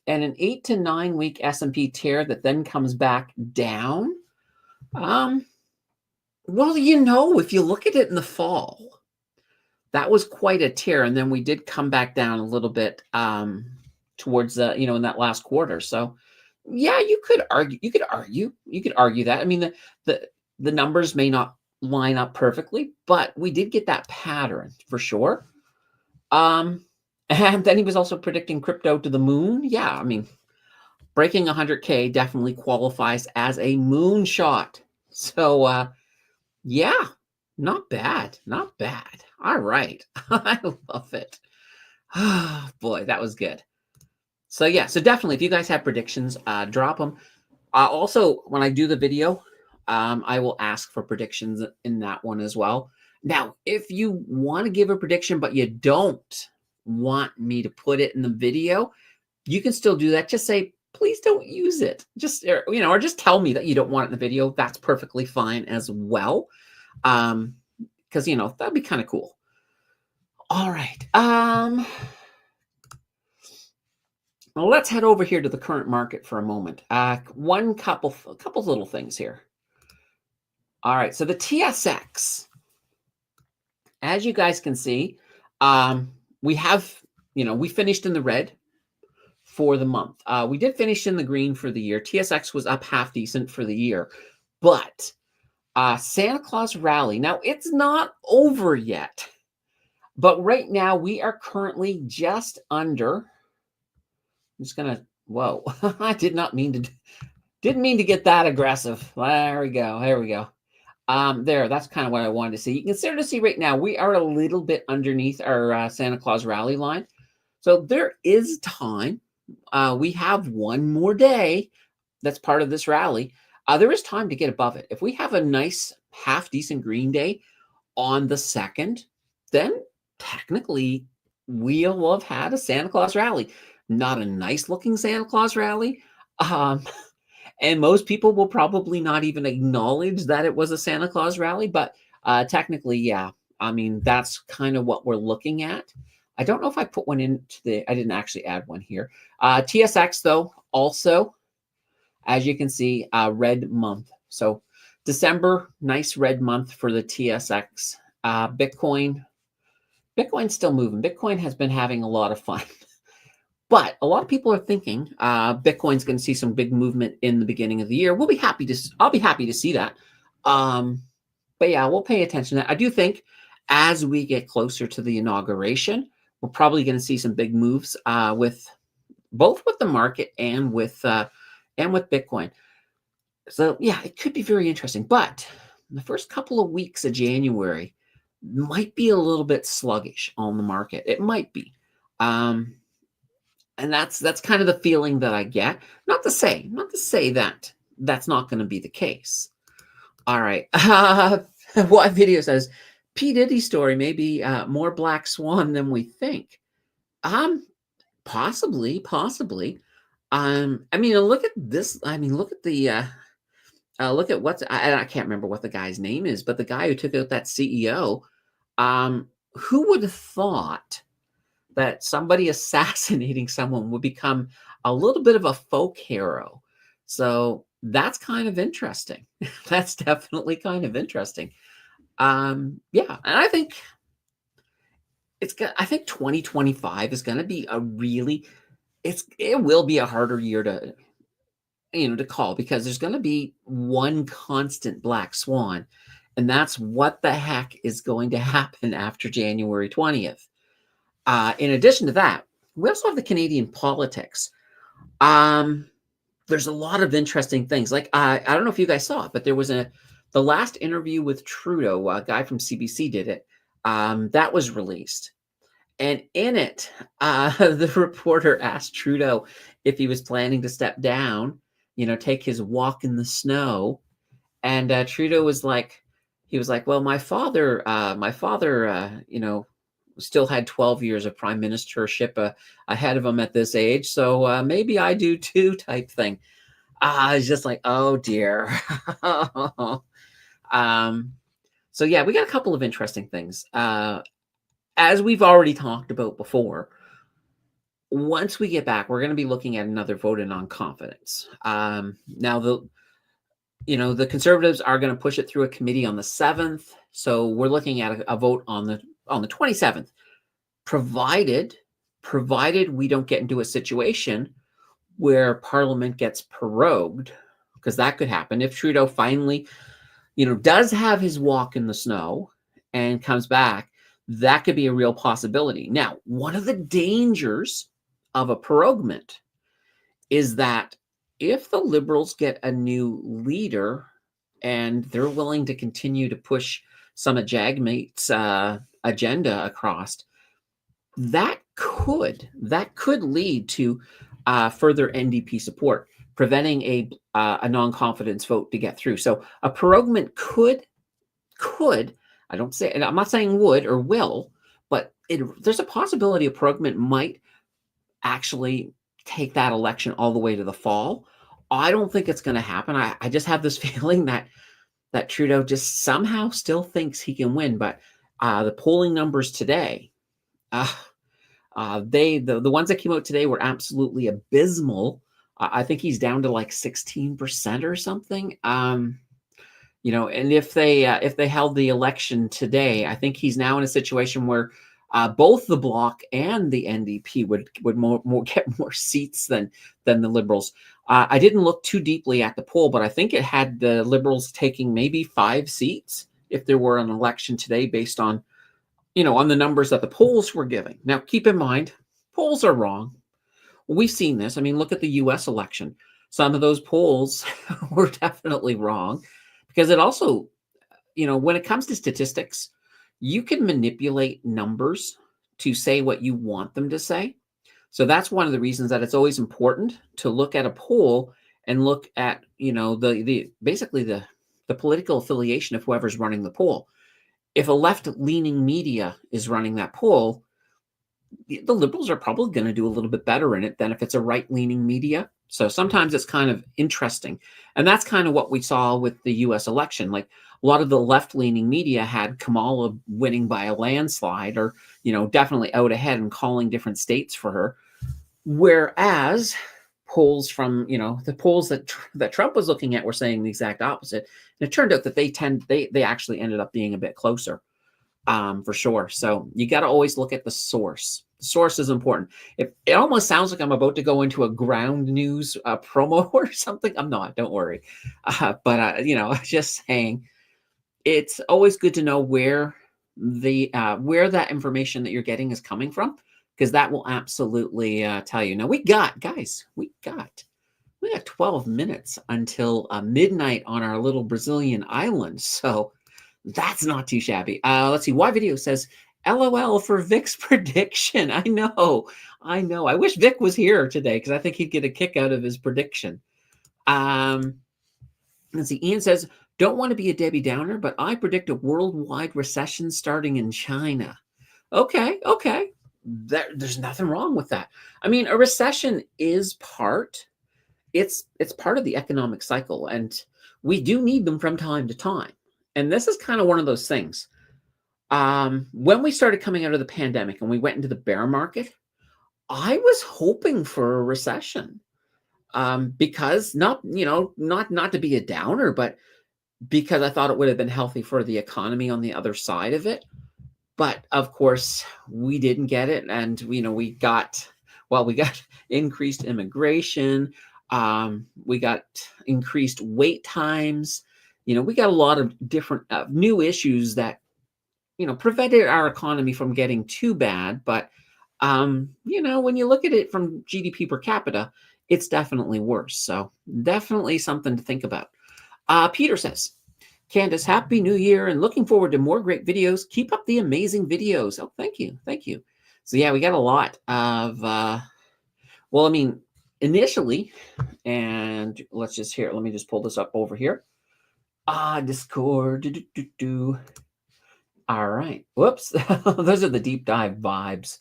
And an 8 to 9 week S&P tear that then comes back down. Well, you know, if you look at it in the fall, that was quite a tear, and then we did come back down a little bit towards the, you know, in that last quarter. So yeah, you could argue that. I mean, the numbers may not line up perfectly, but we did get that pattern for sure. And then he was also predicting crypto to the moon. Yeah, I mean, breaking 100K definitely qualifies as a moonshot. So yeah, not bad. All right. I love it. Oh, boy, that was good. So yeah, so definitely if you guys have predictions, drop them. Also, when I do the video, I will ask for predictions in that one as well. Now, if you want to give a prediction, but you don't want me to put it in the video, you can still do that. Just say, please don't use it. Or just tell me that you don't want it in the video. That's perfectly fine as well. Because, you know, that'd be kind of cool. All right. Well, let's head over here to the current market for a moment. A couple little things here. All right, so the TSX, as you guys can see, we finished in the red for the month. We did finish in the green for the year. TSX was up half decent for the year, but Santa Claus rally. Now, it's not over yet, but right now we are currently just under. I'm just gonna. Whoa! I didn't mean to get that aggressive. There we go. That's kind of what I wanted to see. You can start to see right now we are a little bit underneath our Santa Claus rally line, so there is time. We have one more day. That's part of this rally. There is time to get above it. If we have a nice half decent green day on the 2nd, then technically we'll have had a Santa Claus rally. Not a nice looking Santa Claus rally. And most people will probably not even acknowledge that it was a Santa Claus rally, but technically, yeah. I mean, that's kind of what we're looking at. I don't know if I put one I didn't actually add one here. TSX, though, also, as you can see, red month. So December, nice red month for the TSX. Bitcoin's still moving. Bitcoin has been having a lot of fun. But a lot of people are thinking Bitcoin's going to see some big movement in the beginning of the year. We'll be happy to. I'll be happy to see that. But yeah, we'll pay attention to that. I do think as we get closer to the inauguration, we're probably going to see some big moves with both with the market and with Bitcoin. So yeah, it could be very interesting. But the first couple of weeks of January might be a little bit sluggish on the market. It might be. And that's kind of the feeling that I get. Not to say that that's not going to be the case. All right. What video says P. Diddy story may be more black swan than we think. Possibly. I mean, look at this. I mean, look at the look at what's I can't remember what the guy's name is, but the guy who took out that CEO. Who would have thought that somebody assassinating someone would become a little bit of a folk hero? So that's kind of interesting. That's definitely kind of interesting. Yeah, and I think I think 2025 is going to be a really it will be a harder year to to call, because there's going to be one constant black swan, and that's what the heck is going to happen after January 20th. In addition to that, we also have the Canadian politics. There's a lot of interesting things. Like I don't know if you guys saw it, but there was the last interview with Trudeau. A guy from CBC did it. That was released, and in it, the reporter asked Trudeau if he was planning to step down, take his walk in the snow, and Trudeau was like, well, my father, still had 12 years of prime ministership ahead of him at this age, so maybe I do too, type thing. It's just like, oh dear. So yeah, we got a couple of interesting things. As we've already talked about before, once we get back, we're going to be looking at another vote in non-confidence. Now the Conservatives are going to push it through a committee on the 7th, so we're looking at a vote on the 27th, provided we don't get into a situation where Parliament gets prorogued, because that could happen if Trudeau finally, does have his walk in the snow and comes back. That could be a real possibility. Now, one of the dangers of a proroguement is that if the Liberals get a new leader and they're willing to continue to push some of Jagmeet's agenda across, that could lead to further NDP support, preventing a non-confidence vote to get through. So a proroguement could I'm not saying would or will, but there's a possibility a proroguement might actually take that election all the way to the fall. I don't think it's going to happen. I just have this feeling that Trudeau just somehow still thinks he can win. But the polling numbers today, the ones that came out today were absolutely abysmal. I think he's down to like 16% or something. And if they held the election today, I think he's now in a situation where both the Bloc and the NDP would get more seats than the Liberals. I didn't look too deeply at the poll, but I think it had the Liberals taking maybe 5 seats if there were an election today, based on on the numbers that the polls were giving. Now, keep in mind, polls are wrong. We've seen this. I mean, look at the U.S. election. Some of those polls were definitely wrong, because it also, when it comes to statistics, you can manipulate numbers to say what you want them to say. So that's one of the reasons that it's always important to look at a poll and look at, basically the political affiliation of whoever's running the poll. If a left-leaning media is running that poll, the Liberals are probably going to do a little bit better in it than if it's a right-leaning media. So sometimes it's kind of interesting. And that's kind of what we saw with the U.S. election. Like, a lot of the left-leaning media had Kamala winning by a landslide, or, definitely out ahead and calling different states for her. Whereas polls from, the polls that Trump was looking at were saying the exact opposite. And it turned out that they actually ended up being a bit closer, for sure. So you got to always look at the source. Source is important. It almost sounds like I'm about to go into a ground news promo or something. I'm not. Don't worry. But just saying, it's always good to know where that information that you're getting is coming from, because that will absolutely tell you. Now we got 12 minutes until midnight on our little Brazilian island, so that's not too shabby. Let's see. Y Video says, LOL for Vic's prediction. I know. I wish Vic was here today because I think he'd get a kick out of his prediction. Let's see. Ian says, don't want to be a Debbie Downer, but I predict a worldwide recession starting in China. Okay. There's nothing wrong with that. I mean, a recession is it's part of the economic cycle, and we do need them from time to time. And this is kind of one of those things. When we started coming out of the pandemic and we went into the bear market, I was hoping for a recession. Because not to be a downer, but because I thought it would have been healthy for the economy on the other side of it. But of course, we didn't get it, and we got increased immigration. We got increased wait times. We got a lot of different new issues that prevented our economy from getting too bad. But when you look at it from GDP per capita, it's definitely worse. So definitely something to think about. Peter says, Candace, Happy New Year and looking forward to more great videos. Keep up the amazing videos. Oh, thank you. So yeah, we got a lot of, initially, and let me just pull this up over here. Discord. All right. Whoops. Those are the deep dive vibes.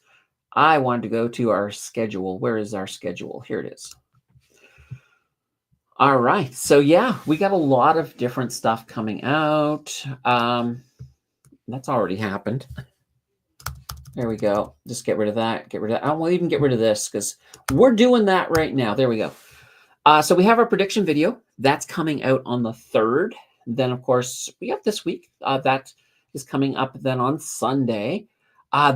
I wanted to go to our schedule. Where is our schedule? Here it is. All right. So yeah, we got a lot of different stuff coming out. That's already happened. There we go. Just get rid of that. I won't even get rid of this because we're doing that right now. There we go. So we have our prediction video. That's coming out on the 3rd. Then, of course, we have this week. That is coming up then on Sunday.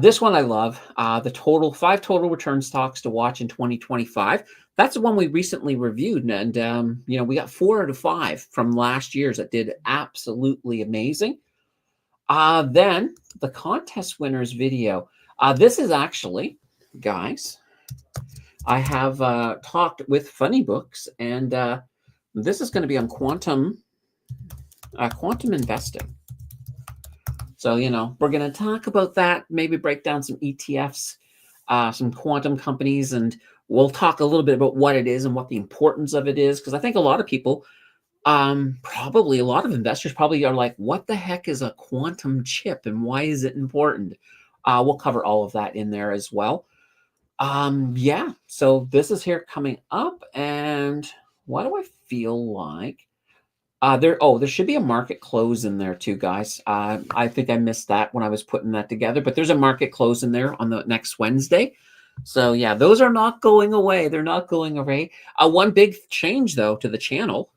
This one I love. The 5 total return stocks to watch in 2025. That's the one we recently reviewed. And, we got 4 out of 5 from last year's that did absolutely amazing. Then the contest winners video. This is actually, guys, I have talked with Funny Books, and this is going to be on quantum investing. So, we're going to talk about that, maybe break down some ETFs, some quantum companies, and we'll talk a little bit about what it is and what the importance of it is, because I think a lot of people, probably a lot of investors probably are like, what the heck is a quantum chip and why is it important? We'll cover all of that in there as well. Yeah, so this is here coming up, and what do I feel like? There should be a market close in there too, guys. I think I missed that when I was putting that together, but there's a market close in there on the next Wednesday. So yeah, those are not going away. They're not going away. One big change though to the channel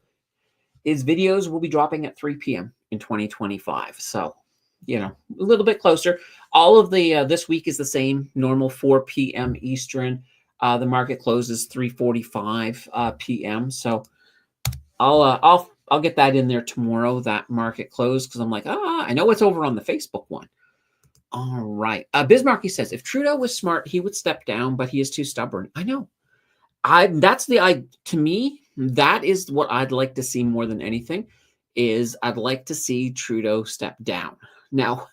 is videos will be dropping at 3 p.m. in 2025. So, a little bit closer. All of the this week is the same, normal 4 p.m. Eastern. The market closes 3:45 p.m. So I'll get that in there tomorrow, that market close, because I'm like, I know it's over on the Facebook one. All right. Bismarcky says, if Trudeau was smart, he would step down, but he is too stubborn. I know. To me, that is what I'd like to see more than anything, is I'd like to see Trudeau step down. Now,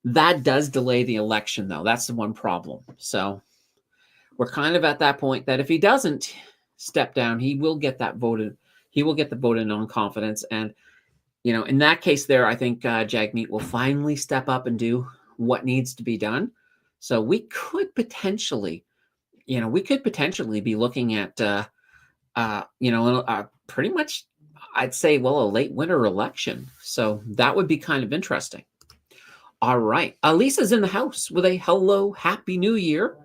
that does delay the election, though. That's the one problem. So we're kind of at that point that if he doesn't step down, he will get that voted. He will get the vote in non-confidence. And, in that case there, I think Jagmeet will finally step up and do what needs to be done. So we could potentially be looking at, pretty much, I'd say, a late winter election. So that would be kind of interesting. All right. Lisa's in the house with a hello, Happy New Year.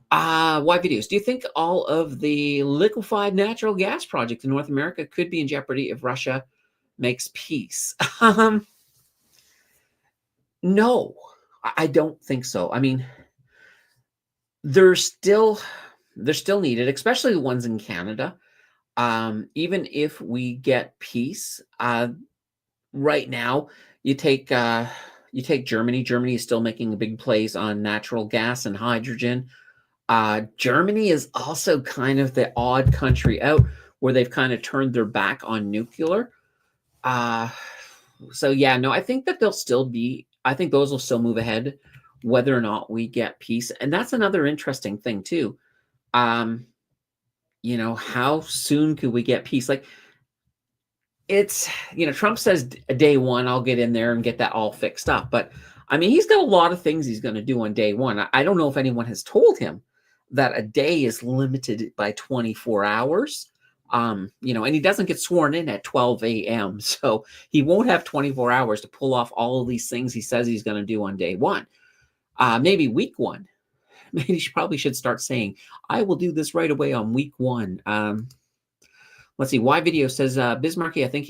Why videos? Do you think all of the liquefied natural gas projects in North America could be in jeopardy if Russia makes peace? No, I don't think so. I mean, they're still needed, especially the ones in Canada. Even if we get peace, right now, you take Germany. Germany is still making big plays on natural gas and hydrogen. Germany is also kind of the odd country out where they've kind of turned their back on nuclear. Uh, so yeah, no, I think that they'll still be. I think those will still move ahead, whether or not we get peace. And that's another interesting thing too. Um, how soon could we get peace? Like it's, Trump says day one, I'll get in there and get that all fixed up. But I mean, he's got a lot of things he's going to do on day one. I don't know if anyone has told him that a day is limited by 24 hours. And he doesn't get sworn in at 12 a.m. So he won't have 24 hours to pull off all of these things he says he's going to do on day one. Maybe week one. Maybe he probably should start saying, I will do this right away on week one. Let's see. Y Video says, Bismarcky, I think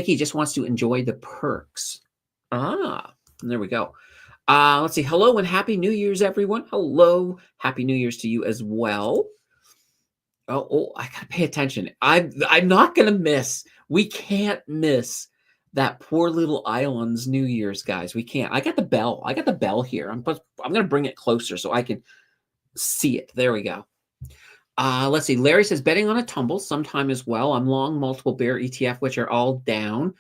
he just wants to enjoy the perks. There we go. Let's see. Hello and Happy New Year's, everyone. Hello. Happy New Year's to you as well. Oh, I gotta pay attention. I'm not gonna miss. We can't miss that poor little island's New Year's, guys. We can't. I got the bell. I got the bell here. I'm gonna bring it closer so I can see it. There we go. Let's see. Larry says betting on a tumble sometime as well. I'm long multiple bear ETF, which are all down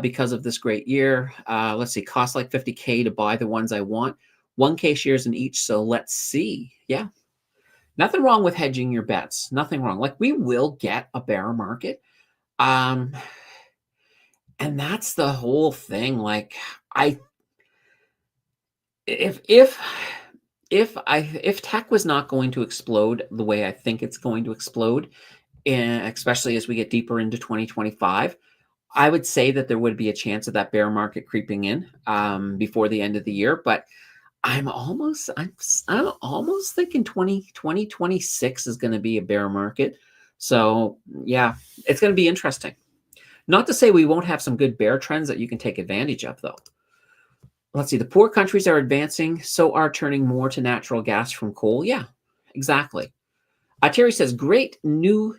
because of this great year. Let's see. Cost like 50K to buy the ones I want. 1K shares in each. So let's see. Yeah. Nothing wrong with hedging your bets. Nothing wrong. Like we will get a bear market. And that's the whole thing. Like if tech was not going to explode the way I think it's going to explode, especially as we get deeper into 2025, I would say that there would be a chance of that bear market creeping in before the end of the year. But I'm almost thinking 2026 is going to be a bear market. So yeah, it's going to be interesting. Not to say we won't have some good bear trends that you can take advantage of, though. Let's see. The poor countries are advancing, so are turning more to natural gas from coal. Yeah, exactly. Terry says, great new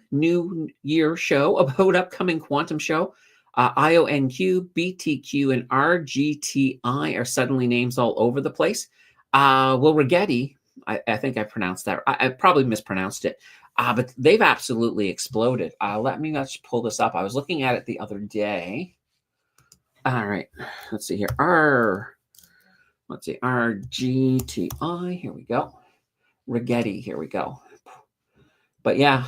year show about upcoming quantum show. IONQ, BTQ, and RGTI are suddenly names all over the place. Well, Rigetti, I think I pronounced that. I probably mispronounced it. But they've absolutely exploded. Let's pull this up. I was looking at it the other day. All right. Let's see here. Let's see. RGTI. Here we go. Rigetti. Here we go. But yeah.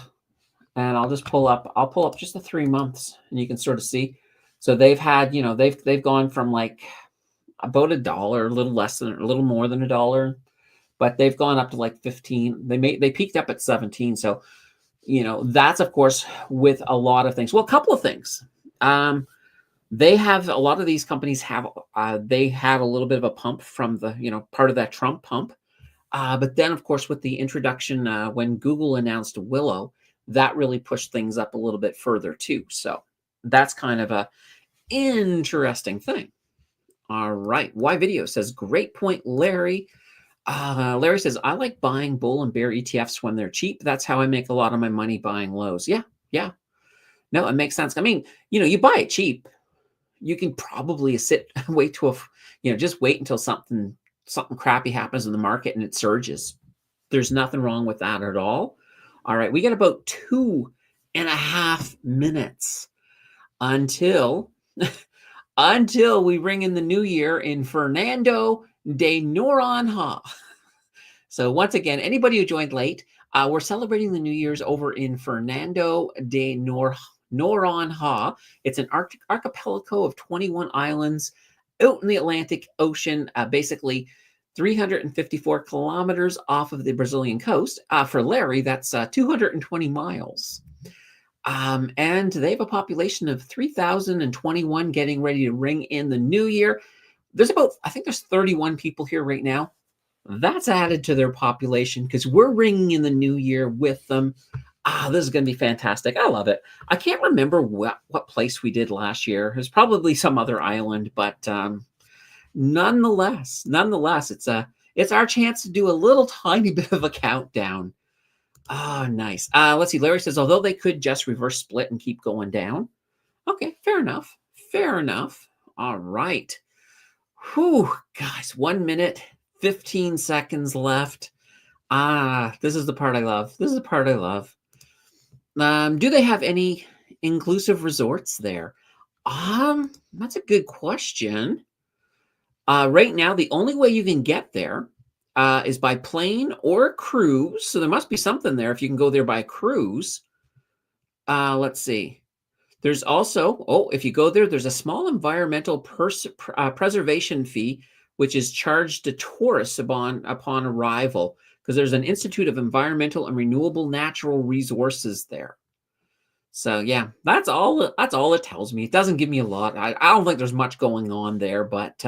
And I'll pull up just the 3 months and you can sort of see. So they've had, they've gone from like about $1, a little more than $1, but they've gone up to like 15. They peaked up at 17. So, that's of course with a lot of things. Well, a couple of things. They have a lot of these companies they had a little bit of a pump from the, part of that Trump pump. But then of course with the introduction, when Google announced Willow, that really pushed things up a little bit further too. So that's kind of a interesting thing. All right. Y Video says, great point, Larry. Larry says, I like buying bull and bear ETFs when they're cheap. That's how I make a lot of my money buying lows. Yeah. No, it makes sense. I mean, you buy it cheap. You can probably wait just wait until something crappy happens in the market and it surges. There's nothing wrong with that at all. All right, we got about 2.5 minutes until we ring in the new year in Fernando de Noronha. So once again, anybody who joined late, we're celebrating the New Year's over in Fernando de Noronha. It's an archipelago of 21 islands out in the Atlantic Ocean, basically 354 kilometers off of the Brazilian coast. For Larry, that's 220 miles. And they have a population of 3,021 getting ready to ring in the new year. I think there's 31 people here right now. That's added to their population because we're ringing in the new year with them. This is going to be fantastic. I love it. I can't remember what place we did last year. It was probably some other island, but nonetheless, it's our chance to do a little tiny bit of a countdown. Oh, nice. Let's see. Larry says, although they could just reverse split and keep going down. Okay, fair enough. Fair enough. All right. Whew, guys, 1 minute, 15 seconds left. This is the part I love. This is the part I love. Do they have any inclusive resorts there? That's a good question. Right now, the only way you can get there is by plane or cruise. So there must be something there if you can go there by cruise. Let's see. There's also, if you go there, there's a small environmental preservation fee, which is charged to tourists upon arrival, because there's an Institute of Environmental and Renewable Natural Resources there. So yeah, that's all it tells me. It doesn't give me a lot. I don't think there's much going on there, but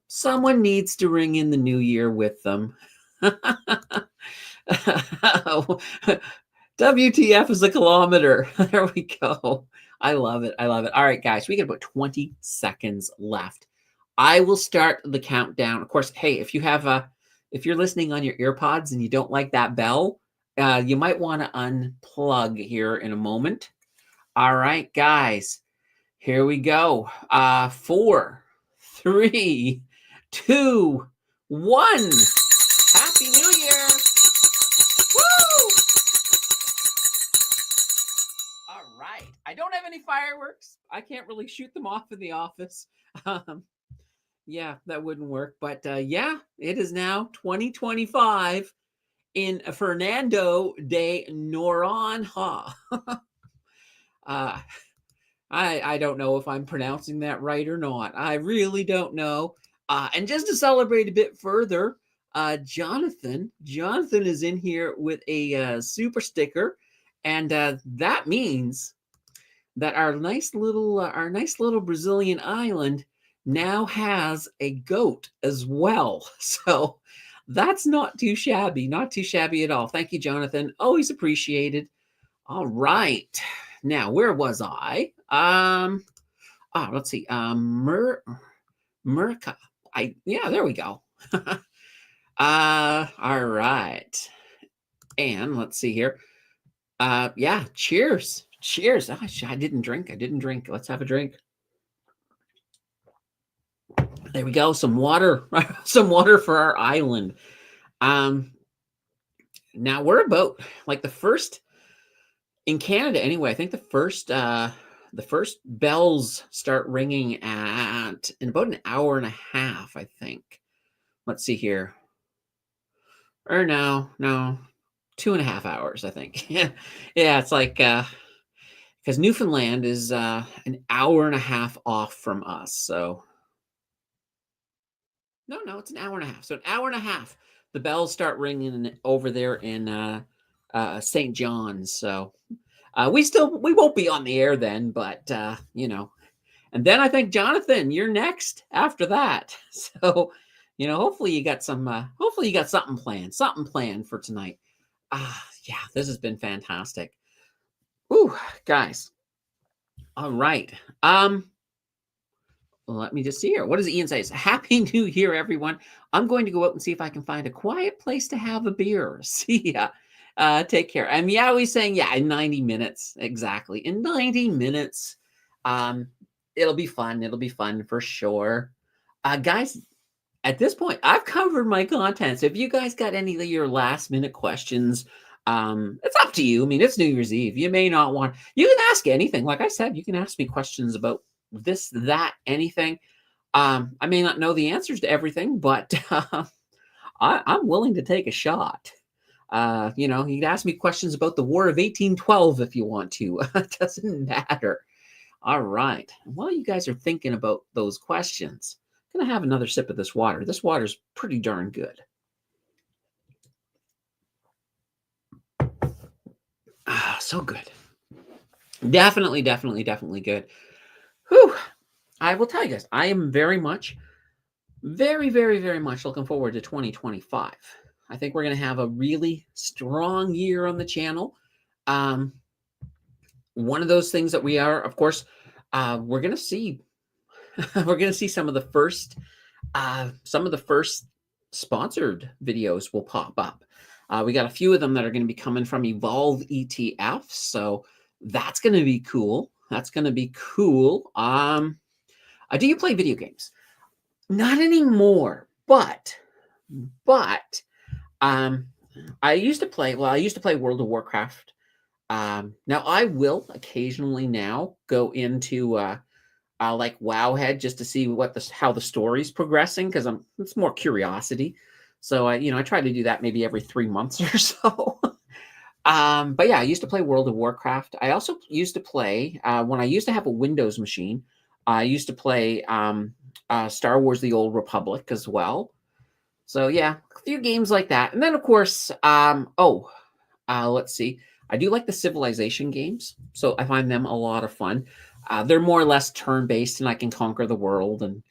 someone needs to ring in the new year with them. WTF is a kilometer. There we go. I love it. I love it. All right, guys, we got about 20 seconds left. I will start the countdown. Of course, hey, if you're listening on your earpods and you don't like that bell, you might want to unplug here in a moment. All right, guys, here we go. 4, 3, 2, 1. Happy New Year. Woo! All right. I don't have any fireworks. I can't really shoot them off in the office. Yeah, that wouldn't work. But yeah, it is now 2025 in Fernando de Noronha. I don't know if I'm pronouncing that right or not. I really don't know. And just to celebrate a bit further, Jonathan is in here with a super sticker, and that means that our nice little Brazilian island now has a goat as well. So that's not too shabby at all. Thank you, Jonathan. Always appreciated. All right. Now, where was I? Let's see. Merca. There we go. All right. And let's see here. Cheers. Cheers. I didn't drink. Let's have a drink. There we go. Some water. Some water for our island. Now we're about like the first in Canada anyway. I think the first bells start ringing in about an hour and a half, I think. Let's see here. Or no, 2.5 hours, I think. Yeah, it's like because Newfoundland is an hour and a half off from us. So no, it's an hour and a half. So an hour and a half, the bells start ringing over there in St. John's. So we won't be on the air then, but and then I think, Jonathan, you're next after that. So, hopefully you got something planned for tonight. Yeah, this has been fantastic. Ooh, guys. All right. Let me just see here. What does Ian say? Happy New Year, everyone. I'm going to go out and see if I can find a quiet place to have a beer. See ya. Take care. And Meowy's saying, in 90 minutes. Exactly. In 90 minutes. It'll be fun. It'll be fun for sure. Guys, at this point, I've covered my content. So if you guys got any of your last minute questions, it's up to you. I mean, it's New Year's Eve. You may not want, you can ask anything. Like I said, you can ask me questions about this, that, anything. I may not know the answers to everything, but I'm willing to take a shot. You can ask me questions about the War of 1812 if you want to. It doesn't matter. All right. While you guys are thinking about those questions, I'm going to have another sip of this water. This water's pretty darn good. So good. Definitely good. Whew. I will tell you guys, I am very, very much looking forward to 2025. I think we're going to have a really strong year on the channel. One of those things that we are, of course, we're going to see some of the first sponsored videos will pop up. We got a few of them that are going to be coming from Evolve ETFs, so that's going to be cool. That's going to be cool. Do you play video games? Not anymore, but I used to play. Well, I used to play World of Warcraft. Now I will occasionally now go into like Wowhead just to see how the story's progressing because it's more curiosity. So I try to do that maybe every 3 months or so. But yeah, I used to play World of Warcraft. I also used to play when I used to have a Windows machine. I used to play Star Wars: The Old Republic as well. So yeah, a few games like that, and then of course, let's see. I do like the Civilization games, so I find them a lot of fun. They're more or less turn-based, and I can conquer the world, and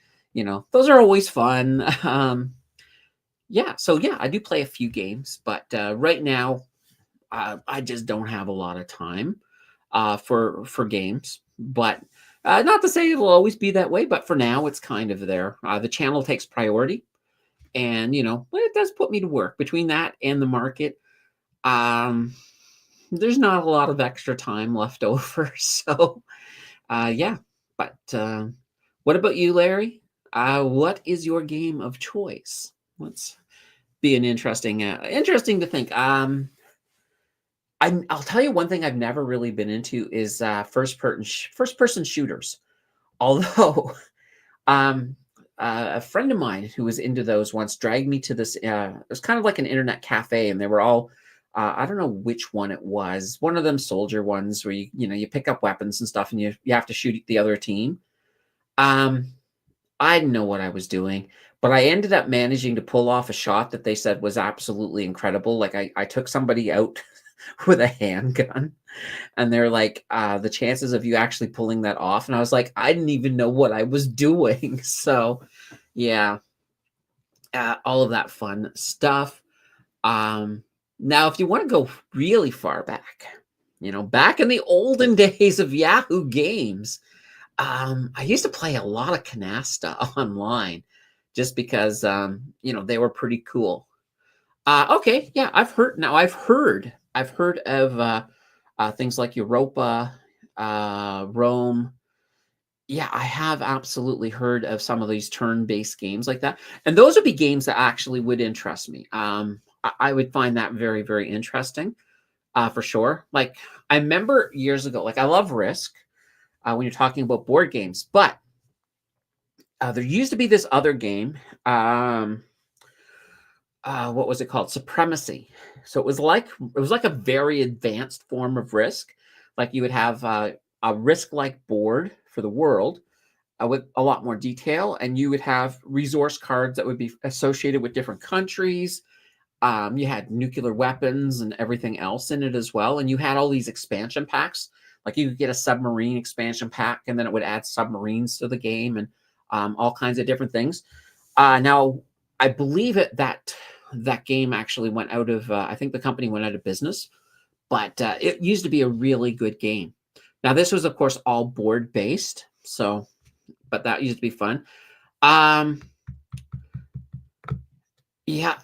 those are always fun. So yeah, I do play a few games, but right now, I just don't have a lot of time for games. But not to say it'll always be that way, but for now, it's kind of there. The channel takes priority, and it does put me to work. Between that and the market, there's not a lot of extra time left over. So, yeah. But what about you, Larry? What is your game of choice? Let's be an interesting to think. I'll tell you one thing I've never really been into is first person shooters. Although, a friend of mine who was into those once dragged me to this. It was kind of like an internet cafe, and they were all. I don't know which one it was. One of them soldier ones where you pick up weapons and stuff, and you have to shoot the other team. I didn't know what I was doing, but I ended up managing to pull off a shot that they said was absolutely incredible. Like I took somebody out with a handgun, and they're like, the chances of you actually pulling that off. And I was like, I didn't even know what I was doing. So yeah, all of that fun stuff. Now, if you want to go really far back, back in the olden days of Yahoo Games, I used to play a lot of Canasta online just because, they were pretty cool. Okay, yeah, I've heard of things like Europa, Rome. Yeah, I have absolutely heard of some of these turn-based games like that, and those would be games that actually would interest me. I would find that very, very interesting, for sure. Like I remember years ago, like I love Risk when you're talking about board games, but there used to be this other game. What was it called? Supremacy. So it was like a very advanced form of Risk. Like you would have a Risk-like board for the world with a lot more detail, and you would have resource cards that would be associated with different countries. You had nuclear weapons and everything else in it as well, and you had all these expansion packs. Like you could get a submarine expansion pack, and then it would add submarines to the game and all kinds of different things. Now, I believe that game actually went out of. I think the company went out of business, but it used to be a really good game. Now, this was, of course, all board based, but that used to be fun. Yeah.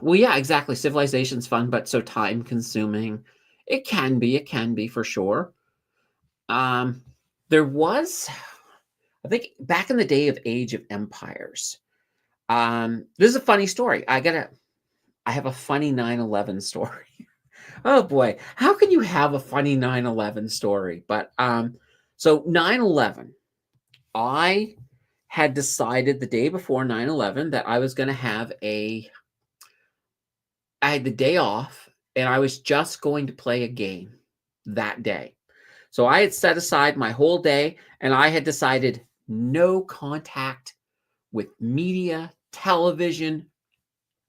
Well, yeah, exactly. Civilization's fun, but so time consuming. It can be for sure. There was, I think, back in the day of Age of Empires. This is a funny story. I have a funny 9/11 story. Oh boy, how can you have a funny 9/11 story? But so 9/11, I had decided the day before 9/11 that I was going to have I had the day off, and I was just going to play a game that day. So I had set aside my whole day, and I had decided no contact with media, television,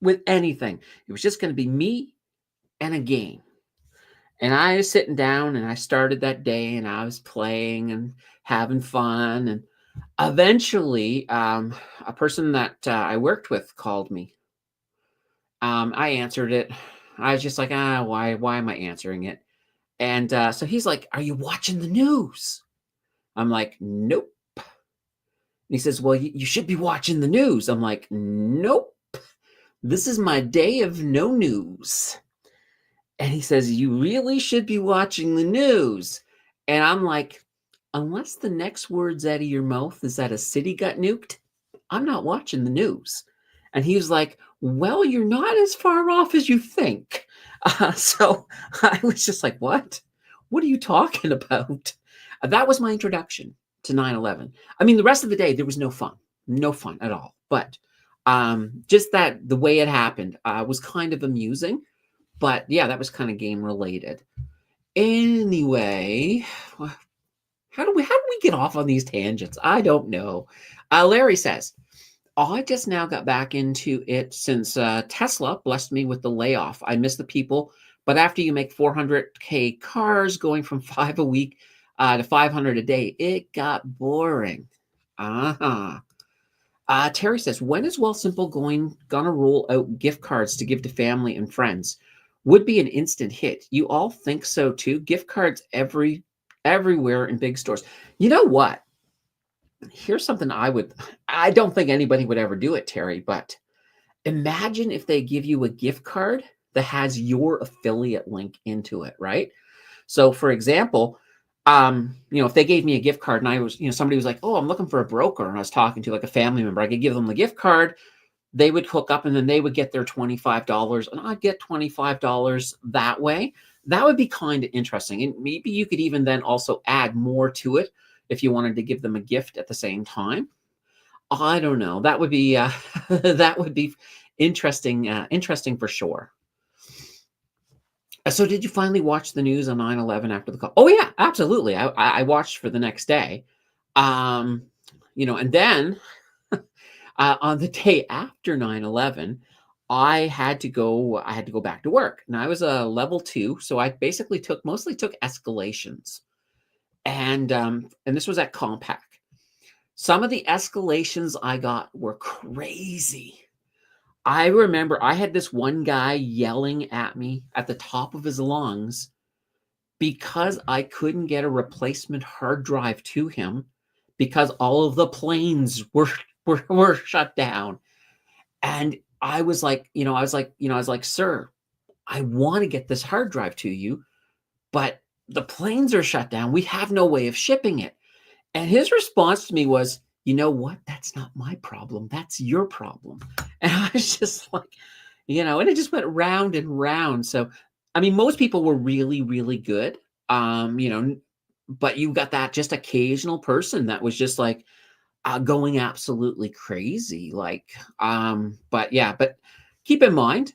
with anything. It was just going to be me and a game. And I was sitting down, and I started that day, and I was playing and having fun. And eventually, a person that I worked with called me. I answered it. I was just like, why am I answering it? And so he's like, are you watching the news? I'm like, nope. And he says, well, you should be watching the news. I'm like, nope. This is my day of no news. And he says, you really should be watching the news. And I'm like, unless the next words out of your mouth is that a city got nuked, I'm not watching the news. And he was like, well, you're not as far off as you think. So I was just like, what? What are you talking about? That was my introduction to 9/11. I mean, the rest of the day, there was no fun at all. But just that the way it happened was kind of amusing. But yeah, that was kind of game related. Anyway, how do we get off on these tangents? I don't know. Larry says, "Oh, I just now got back into it since Tesla blessed me with the layoff. I miss the people, but after you make 400K cars going from 5 a week to 500 a day, it got boring." Uh-huh. Terry says, when is Well Simple gonna roll out gift cards to give to family and friends? Would be an instant hit. You all think so too? Gift cards everywhere in big stores. You know what? Here's something I don't think anybody would ever do it, Terry, but imagine if they give you a gift card that has your affiliate link into it, right? So for example, if they gave me a gift card and I was, somebody was like, oh, I'm looking for a broker, and I was talking to like a family member, I could give them the gift card, they would hook up, and then they would get their $25 and I'd get $25 that way. That would be kind of interesting. And maybe you could even then also add more to it if you wanted to give them a gift at the same time. I don't know. That would be that would be interesting, interesting for sure. So did you finally watch the news on 9/11 after the call? Oh yeah, absolutely. I watched for the next day. Um, and then on the day after 9/11, I had to go back to work. Now I was a level 2, so I basically mostly took escalations. And this was at Compaq. Some of the escalations I got were crazy. I remember I had this one guy yelling at me at the top of his lungs because I couldn't get a replacement hard drive to him because all of the planes were shut down. And I was like, sir, I want to get this hard drive to you, but the planes are shut down. We have no way of shipping it. And his response to me was, you know what? That's not my problem. That's your problem. And I was just like, and it just went round and round. So, I mean, most people were really, really good. But you got that just occasional person that was just like going absolutely crazy. But keep in mind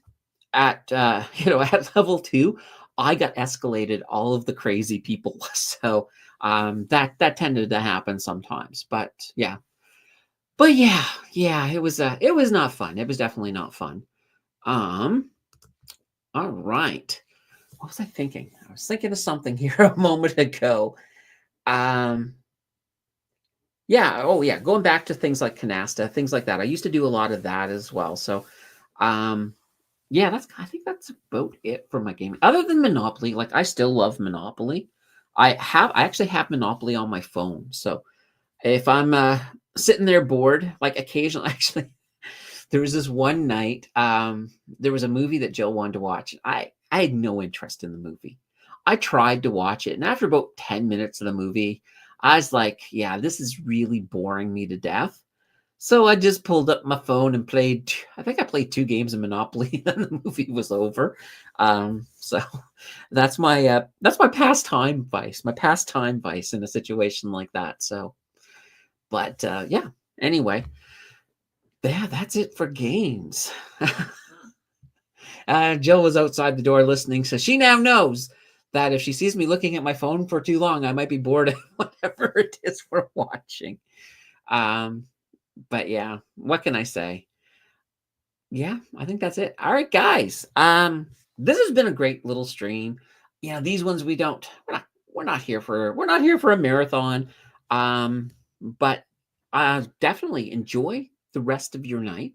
at level 2, I got escalated all of the crazy people. So that tended to happen sometimes. But yeah, it was not fun. It was definitely not fun. Um, all right. What was I thinking? I was thinking of something here a moment ago. Um, yeah, oh yeah, going back to things like Canasta, things like that. I used to do a lot of that as well. So, um, yeah, I think that's about it for my gaming. Other than Monopoly, like I still love Monopoly. I actually have Monopoly on my phone. So if I'm sitting there bored, like occasionally, actually, there was this one night, there was a movie that Jill wanted to watch. I had no interest in the movie. I tried to watch it, and after about 10 minutes of the movie, I was like, yeah, this is really boring me to death. So I just pulled up my phone and I think I played 2 games of Monopoly, and the movie was over. So that's my pastime vice in a situation like that. So, but yeah, anyway, yeah, that's it for games. Jill was outside the door listening, so she now knows that if she sees me looking at my phone for too long, I might be bored of whatever it is we're watching. But yeah, what can I say? Yeah, I think that's it. All right, guys. This has been a great little stream. These ones we're not here for a marathon. But definitely enjoy the rest of your night.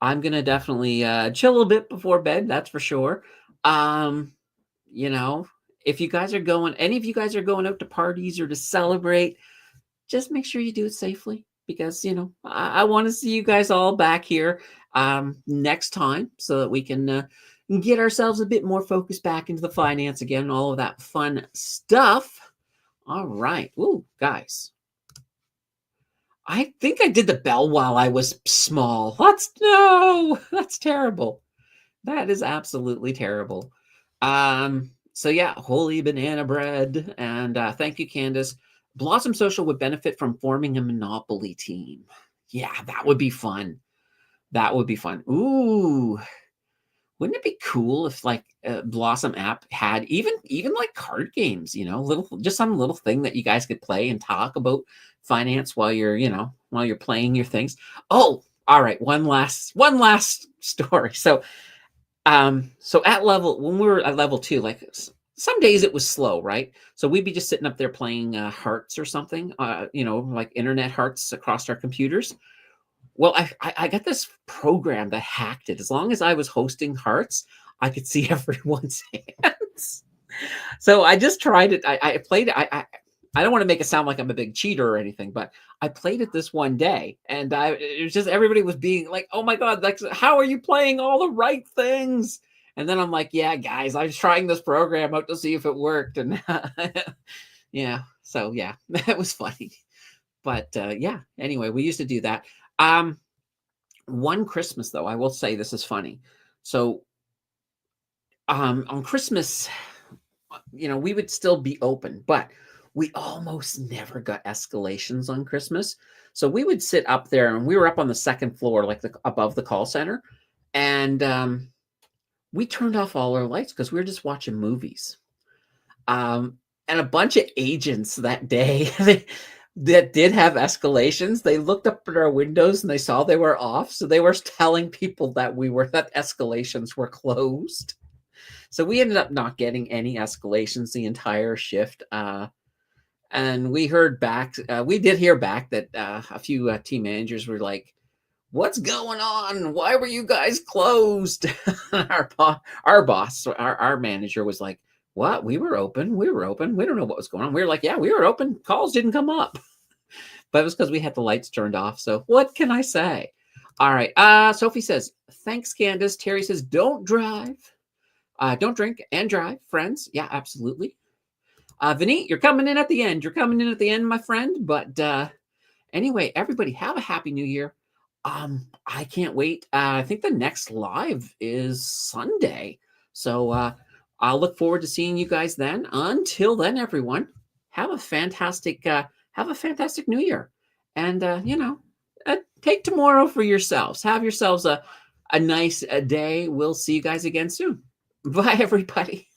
I'm gonna definitely chill a little bit before bed, that's for sure. Um, you know, if any of you guys are going out to parties or to celebrate, just make sure you do it safely. because, I want to see you guys all back here next time so that we can get ourselves a bit more focused back into the finance again and all of that fun stuff. All right. Ooh, guys. I think I did the bell while I was small. That's terrible. That is absolutely terrible. So yeah, holy banana bread. And thank you, Candace. Blossom Social would benefit from forming a Monopoly team. Yeah, that would be fun. That would be fun. Ooh, wouldn't it be cool if like Blossom app had even like card games, little just some little thing that you guys could play and talk about finance while you're playing your things. Oh, all right, one last story. So at level when we were at level 2, like some days it was slow, right? So we'd be just sitting up there playing hearts or something, like internet hearts across our computers. Well, I got this program that hacked it. As long as I was hosting hearts, I could see everyone's hands. So I just tried it. I played it. I don't want to make it sound like I'm a big cheater or anything, but I played it this one day, and it was just everybody was being like, "Oh my god, like how are you playing all the right things?" And then I'm like, "Yeah, guys, I was trying this program out to see if it worked," and yeah, so yeah, that was funny. But yeah, anyway, we used to do that. One Christmas though, I will say this is funny. So on Christmas, we would still be open, but we almost never got escalations on Christmas. So we would sit up there, and we were up on the second floor, like above the call center, and we turned off all our lights because we were just watching movies. And a bunch of agents that day that did have escalations, they looked up at our windows and they saw they were off, so they were telling people that escalations were closed. So we ended up not getting any escalations the entire shift. And we heard back, we did hear back that a few team managers were like, "What's going on? Why were you guys closed?" our boss, our manager was like, "What? We were open. We were open. We don't know what was going on." We were like, "Yeah, we were open. Calls didn't come up." But it was because we had the lights turned off. So what can I say? All right. Sophie says, "Thanks, Candace." Terry says, "Don't drive. Don't drink and drive, friends." Yeah, absolutely. Vinny, you're coming in at the end. You're coming in at the end, my friend. But anyway, everybody have a happy new year. I can't wait. I think the next live is Sunday. So I'll look forward to seeing you guys then. Until then, everyone, have a fantastic new year. And take tomorrow for yourselves. Have yourselves a nice day. We'll see you guys again soon. Bye, everybody.